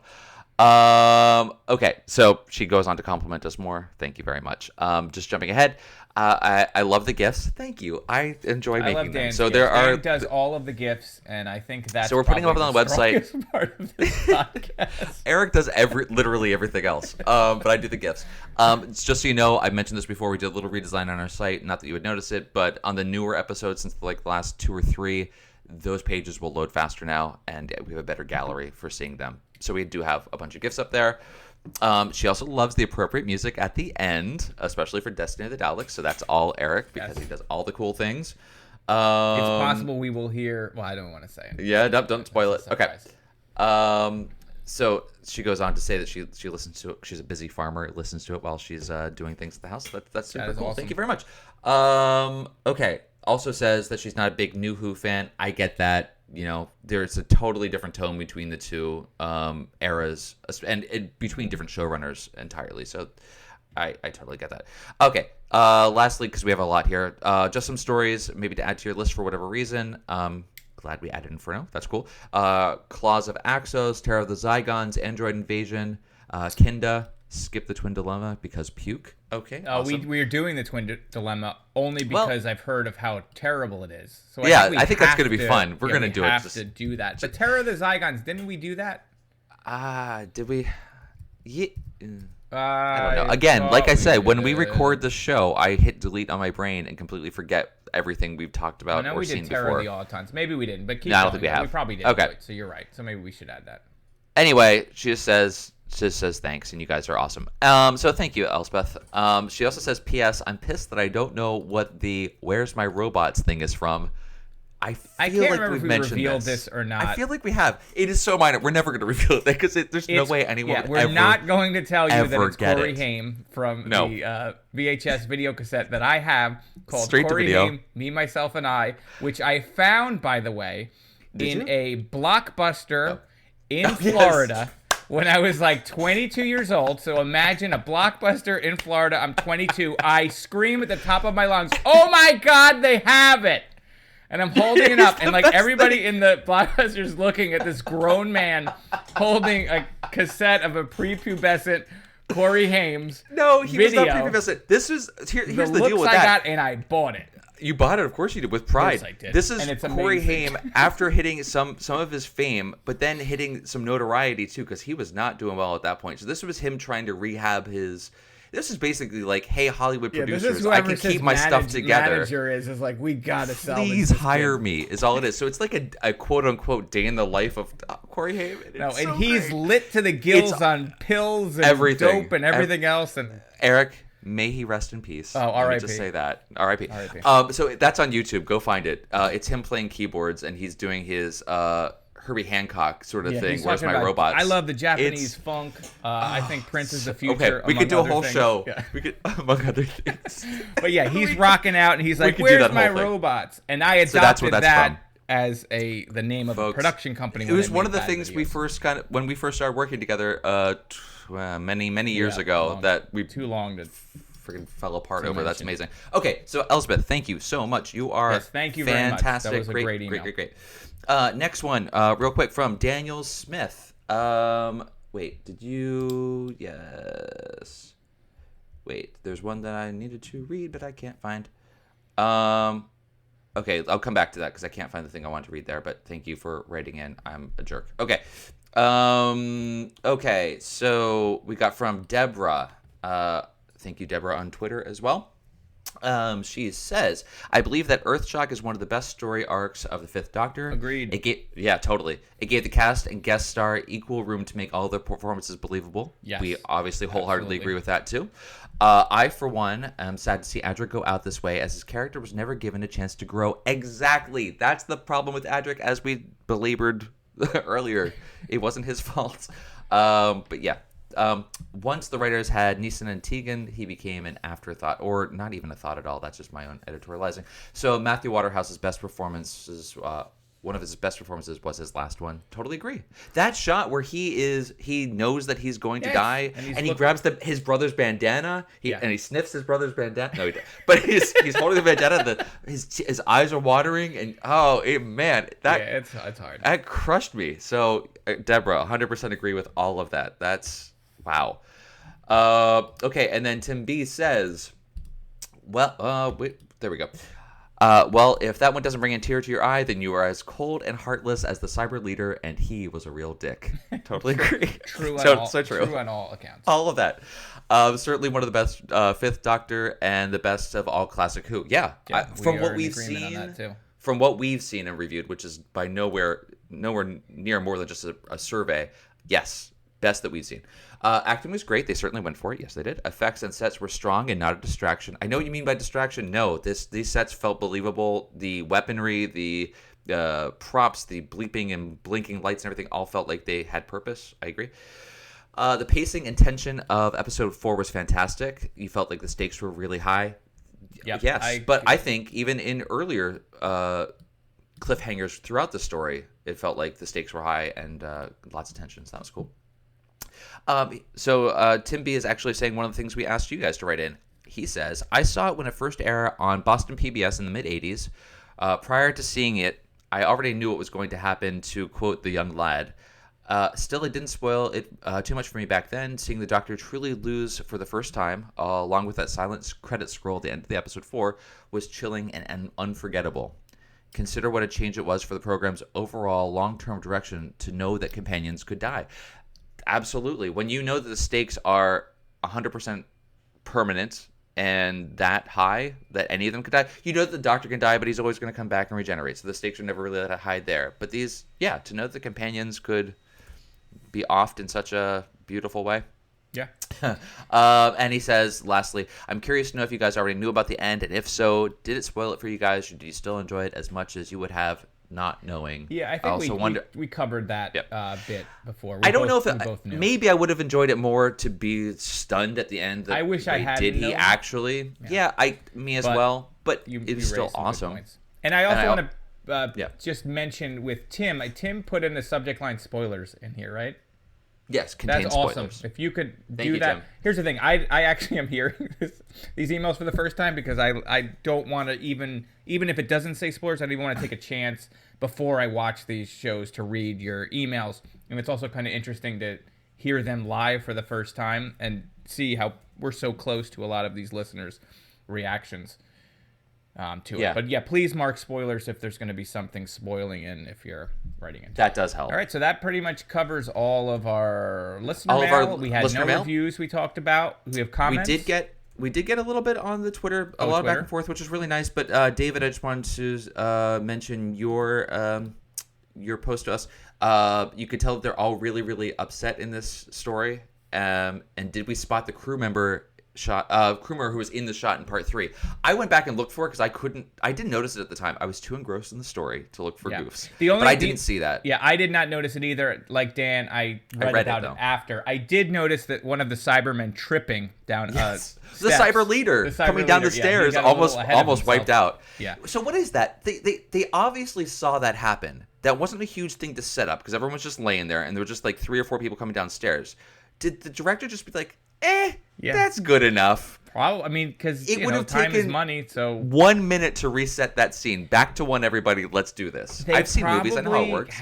Okay, so she goes on to compliment us more. Thank you very much. Just jumping ahead. I love the gifts. Thank you. I enjoy making them. Dan's So gifts. there are Dan does all of the gifts, and I think that's So we're putting them up probably on the website. strongest part of this podcast. Eric does literally everything else, but I do the gifts. It's just so you know, I mentioned this before. We did a little redesign on our site. Not that you would notice it, but on the newer episodes, since like the last 2 or 3, those pages will load faster now, and we have a better gallery for seeing them. So we do have a bunch of gifts up there. She also loves the appropriate music at the end, especially for Destiny of the Daleks. So that's all Eric, because he does all the cool things. It's possible we will hear. Well, I don't want to say it. Yeah, don't spoil it. Okay. So she goes on to say that she listens to it. She's a busy farmer, listens to it while she's doing things at the house. That's super is cool. awesome. Thank you very much. Okay. Also says that she's not a big New Who fan. I get that. You know, there's a totally different tone between the two eras, and between different showrunners entirely. So I totally get that. Okay. Lastly, because we have a lot here, just some stories maybe to add to your list for whatever reason. Glad we added Inferno. That's cool. Claws of Axos, Terror of the Zygons, Android Invasion, Kinda, skip the twin dilemma because puke. Okay, awesome. We are doing the twin dilemma only because I've heard of how terrible it is. So I think that's going to be fun. We're going to do it. Have to do that. But Terror of the Zygons, didn't we do that? Did we? Yeah. I don't know. Again, like I said, when we record the show, I hit delete on my brain and completely forget everything we've talked about or seen before. We did Terror of the Autons. Maybe we didn't, but keep going. I don't think we have. We probably did. Okay. So you're right. So maybe we should add that. Anyway, she just says thanks, and you guys are awesome. So thank you, Elspeth. She also says, P.S. I'm pissed that I don't know what the "Where's My Robots" thing is from. I feel like we've mentioned revealed this or not. I feel like we have. It is so minor. We're never going to reveal it because there's no way anyone would we're ever not going to tell you that it's Corey it. Haim from the VHS video cassette that I have called Straight Corey to video. Haim, Me, Myself, and I, which I found, by the way, in a Blockbuster in Florida when I was like 22 years old. So imagine a Blockbuster in Florida. I'm 22. I scream at the top of my lungs, "Oh my God, they have it!" And I'm holding it up, and like everybody in the Blockbuster is looking at this grown man holding a cassette of a prepubescent Corey Haim's No, he video. was not prepubescent. This was here's the deal with I that. got, and I bought it. You bought it, of course you did, with pride. Yes, I did. This is and it's Corey amazing. Haim after hitting some of his fame, but then hitting some notoriety too, because he was not doing well at that point. So this was him trying to rehab his. This is basically like, hey, Hollywood producers, I can keep my stuff together. Manager is like, we gotta sell. Please hire me. Is all it is. So it's like a quote unquote day in the life of Corey Haim. And he's lit to the gills on pills and dope and everything else. And Eric, may he rest in peace. Oh, R.I.P. Let me just say that. R.I.P. So that's on YouTube. Go find it. It's him playing keyboards, and he's doing his Herbie Hancock sort of thing. Where's my robots? I love the Japanese funk. I think Prince is the future. Okay, we could do a whole things. show. Yeah. We could, among other things. But yeah, he's rocking out, and he's like, "Where's my robots?" And I adopted that as the name of a production company. It was one of the things we first when we first started working together many years ago that we too long to freaking fell apart over. That's amazing. Okay, so Elspeth, thank you so much. You are thank you fantastic. Very much. That was a great email. Great. Next one, real quick, from Daniel Smith. Wait, did you? Yes. Wait, there's one that I needed to read, but I can't find. Okay, I'll come back to that because I can't find the thing I want to read there. But thank you for writing in. I'm a jerk. Okay. Okay. So we got from Deborah. Thank you, Deborah, on Twitter as well. She says, I believe that Earthshock is one of the best story arcs of the Fifth Doctor. Agreed. Totally. It gave the cast and guest star equal room to make all their performances believable. Yes. We obviously wholeheartedly agree with that, too. I, for one, am sad to see Adric go out this way, as his character was never given a chance to grow. Exactly. That's the problem with Adric, as we belabored earlier. It wasn't his fault. But yeah. Once the writers had Neeson and Tegan, he became an afterthought, or not even a thought at all. That's just my own editorializing. So Matthew Waterhouse's best performances, one of his best performances was his last one. Totally agree. That shot where he knows that he's going to die, and he grabs his brother's bandana, and he sniffs his brother's bandana. No, he doesn't. But he's holding the bandana. His eyes are watering, and it's hard. That crushed me. So Deborah, 100% agree with all of that. That's wow. Okay, and then Tim B says, well, there we go. Well, if that one doesn't bring a tear to your eye, then you are as cold and heartless as the cyber leader, and he was a real dick. Totally agree. True So true. True on all accounts. All of that. Certainly one of the best Fifth Doctor and the best of all classic Who. Yeah. From what we've seen, from what we've seen and reviewed, which is by nowhere near more than just a survey. Yes, best that we've seen. Acting was great. They certainly went for it. Yes, they did. Effects and sets were strong and not a distraction. I know what you mean by distraction. No, these sets felt believable. The weaponry, the props, the bleeping and blinking lights and everything all felt like they had purpose. I agree. The pacing and tension of episode 4 was fantastic. You felt like the stakes were really high. Yep, yes, but I think even in earlier cliffhangers throughout the story, it felt like the stakes were high and lots of tension. So that was cool. So Tim B is actually saying one of the things we asked you guys to write in. He says, I saw it when it first aired on Boston PBS in the mid-'80s. Prior to seeing it, I already knew what was going to happen, to quote the young lad. Still, it didn't spoil it too much for me back then. Seeing the Doctor truly lose for the first time, along with that silent credit scroll at the end of the episode 4, was chilling and unforgettable. Consider what a change it was for the program's overall long-term direction to know that companions could die. Absolutely. When you know that the stakes are 100% permanent and that high, that any of them could die, you know that the Doctor can die, but he's always going to come back and regenerate. So the stakes are never really that high there. But these, to know that the companions could be offed in such a beautiful way. Yeah. And he says, lastly, I'm curious to know if you guys already knew about the end, and if so, did it spoil it for you guys, or do you still enjoy it as much as you would have not knowing? Yeah, I think we covered that bit before. I don't know if maybe I would have enjoyed it more to be stunned at the end. I wish I had. Did he actually? Yeah, me as well. But it was still awesome. And I also want to just mention with Tim. Tim put in the subject line spoilers in here, right? Yes, contains that's awesome. spoilers. If you could do that. Tim. Here's the thing. I actually am hearing these emails for the first time because I don't want to even if it doesn't say spoilers, I don't even want to take a chance before I watch these shows to read your emails. And it's also kind of interesting to hear them live for the first time and see how we're so close to a lot of these listeners' reactions to it. But please mark spoilers if there's going to be something spoiling in if you're writing it. That does help. All right, so that pretty much covers all of our listener mail. We had no reviews we talked about. We have comments. We did get a little bit on the Twitter, a lot back and forth, which is really nice. But David, I just wanted to mention your post to us. You could tell that they're all really, really upset in this story. And did we spot the crew member who was in the shot in part 3? I went back and looked for it because I didn't notice it at the time. I was too engrossed in the story to look for goofs. But I didn't see that. Yeah, I did not notice it either. Like Dan, I read about it after. I did notice that one of the Cybermen tripping down the cyber leader coming down the stairs, almost wiped out. Yeah. So what is that? They obviously saw that happen. That wasn't a huge thing to set up because everyone was just laying there and there were just like 3 or 4 people coming downstairs. Did the director just be like, that's good enough? Probably. I mean, because time is money. So 1 minute to reset that scene back to 1. Everybody, let's do this. I've seen movies. I know how it works.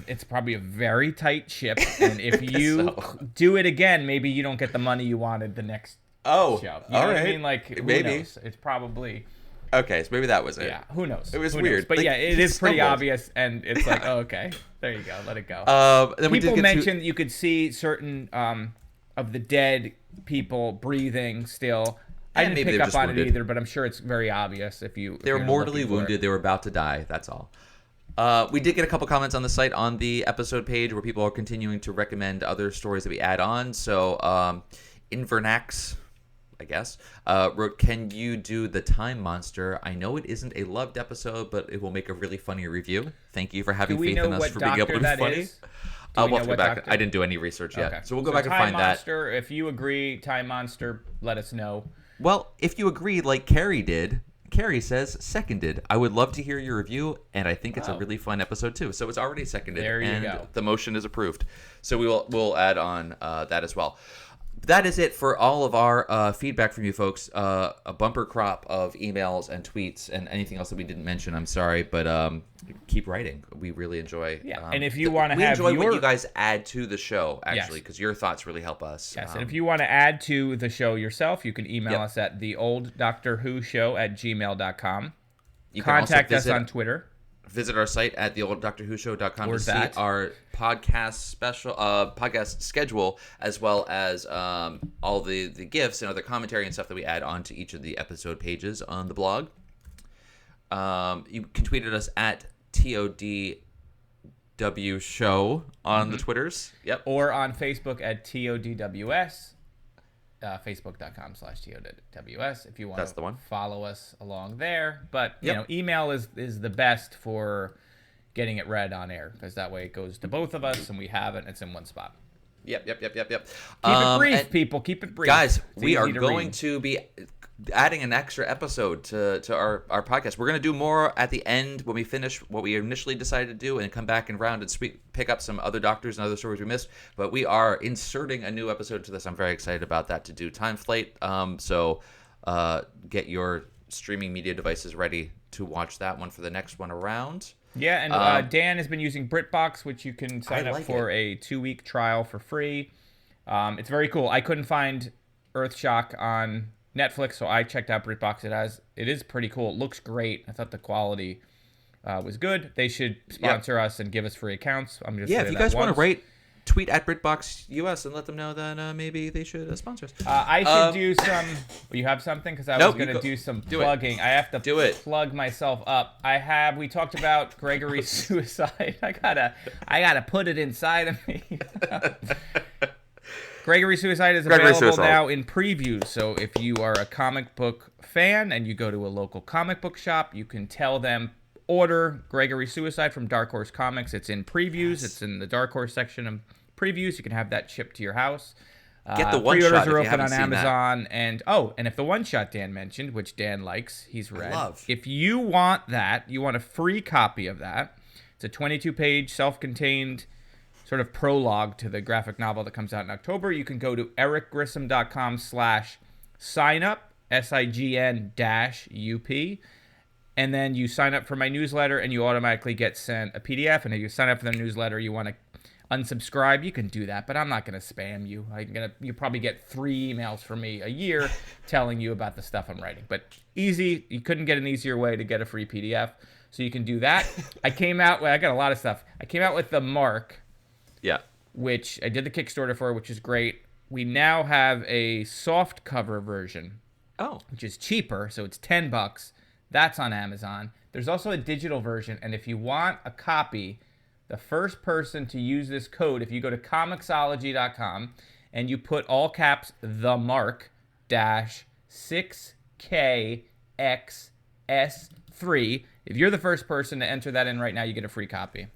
It's probably a very tight ship, and if you do it again, maybe you don't get the money you wanted the next show. You know what I mean? Like who knows? It's probably. Okay, so maybe that was it. Yeah, who knows? It was weird. But it is pretty obvious, and it's like, okay, there you go, let it go. Then people mentioned you could see certain of the dead people breathing still. I didn't pick up on it either, but I'm sure it's very obvious if you. They were mortally wounded. They were about to die. That's all. We did get a couple comments on the site on the episode page where people are continuing to recommend other stories that we add on. So Invernax, I guess, wrote, "Can you do the Time Monster? I know it isn't a loved episode, but it will make a really funny review. Thank you for having faith in us for being able to be funny." We'll have to go back. I didn't do any research yet, so we'll go back and find Monster, that. If you agree, Time Monster, let us know. Well, if you agree, like Carrie did, Carrie says seconded. I would love to hear your review, and I think it's a really fun episode too. So it's already seconded. There you go. The motion is approved. So we'll add on that as well. That is it for all of our feedback from you folks. A bumper crop of emails and tweets and anything else that we didn't mention. I'm sorry, but keep writing. We really enjoy. Yeah, and if you want to have what you guys add to the show, actually, because your thoughts really help us. Yes, and if you want to add to the show yourself, you can email us at theolddoctorwhoshow@gmail.com. You can contact us on Twitter. Visit our site at theolddoctorwhoshow.com to see our podcast schedule, as well as all the GIFs and other commentary and stuff that we add onto each of the episode pages on the blog. You can tweet at us at TODW Show on the Twitters. Yep. Or on Facebook at TODWS. Facebook.com/TOWS if you want to follow us along there. But you know, email is the best for getting it read on air, because that way it goes to both of us and we have it and it's in one spot. Yep. Keep it brief, people. Keep it brief. Guys, we are going to be adding an extra episode to our podcast. We're going to do more at the end when we finish what we initially decided to do and come back and round and pick up some other doctors and other stories we missed. But we are inserting a new episode to this. I'm very excited about that, to do Time Flight. So get your streaming media devices ready to watch that one for the next one around. Yeah, and Dan has been using BritBox, which you can sign up for a 2-week trial for free. It's very cool. I couldn't find Earthshock on Netflix, so I checked out BritBox. It is pretty cool. It looks great. I thought the quality was good. They should sponsor us and give us free accounts. I'm just if you guys want to rate, tweet at BritBox US and let them know that maybe they should sponsor us. I should do some. You have something? Because I was going to do some plugging. I have to plug myself up. We talked about Gregory's suicide. I gotta put it inside of me. Gregory's Suicide is available now in previews. So if you are a comic book fan and you go to a local comic book shop, you can tell them, order Gregory's Suicide from Dark Horse Comics. It's in previews. Yes. It's in the Dark Horse section of previews. You can have that shipped to your house. Get the one shot. Pre-orders are open on Amazon. And if the one shot Dan mentioned, which Dan likes, he's read. If you want that, you want a free copy of that. It's a 22-page self-contained sort of prologue to the graphic novel that comes out in October. You can go to ericgrissom.com/signup, SIGN-UP. And then you sign up for my newsletter, and you automatically get sent a PDF. And if you sign up for the newsletter, you want to unsubscribe, you can do that. But I'm not going to spam you. You probably get 3 emails from me a year telling you about the stuff I'm writing. But easy. You couldn't get an easier way to get a free PDF. So you can do that. I got a lot of stuff. I came out with the Mark. Yeah. Which I did the Kickstarter for, which is great. We now have a soft cover version. Oh. Which is cheaper. So it's $10. That's on Amazon. There's also a digital version, and if you want a copy, the first person to use this code, if you go to Comixology.com and you put all caps the Mark -6KXS3, if you're the first person to enter that in right now, you get a free copy.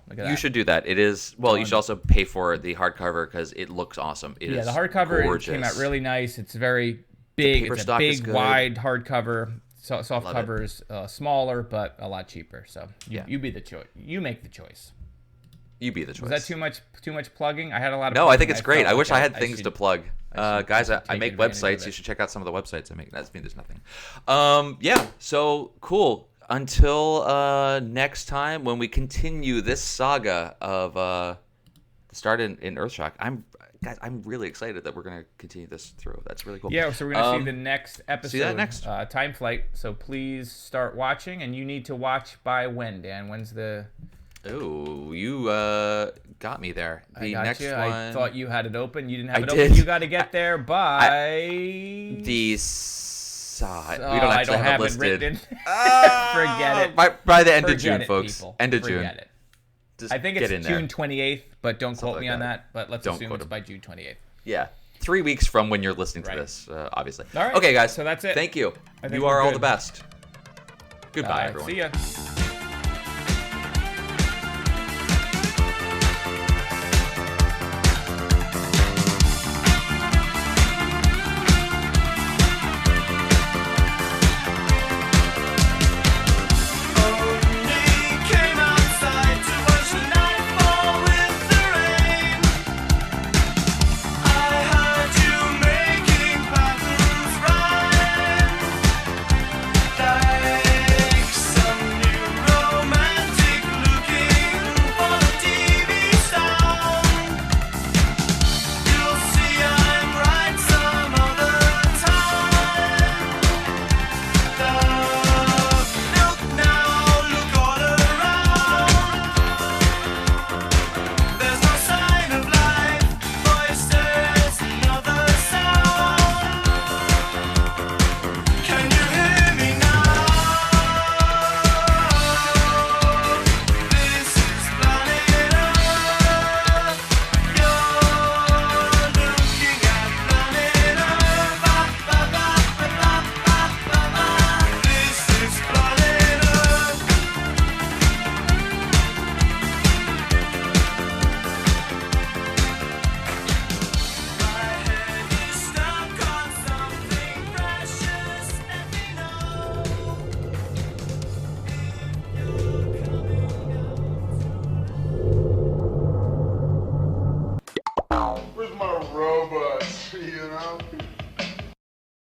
Look at that. You should do that. It is you should also pay for the hardcover because it looks awesome. It is the hardcover gorgeous. Came out really nice. It's very big. It's a big, wide hardcover. Soft covers, smaller, but a lot cheaper. So you be the choice. You make the choice. You be the choice. Was that too much plugging? I had a lot of. No, I think it's great. I wish I had things to plug. Guys, I make websites. You should check out some of the websites I make. That's me. There's nothing. So cool. Until next time when we continue this saga of start in Earthshock. I'm really excited that we're going to continue this through. That's really cool. Yeah, so we're going to see the next episode. See that next. Time Flight. So please start watching, and you need to watch by when, Dan? When's the... Oh, you got me there. The next one... I thought you had it open. You didn't have it open. You got to get there by... We don't actually have it listed. Forget it. By the end of June, folks. People. End of June. Forget it. I think it's June 28th, but don't quote me on that. But let's assume it's by June 28th. Yeah. 3 weeks from when you're listening to this, obviously. All right. Okay, guys. So that's it. Thank you. You are all the best. Goodbye, everyone. See ya.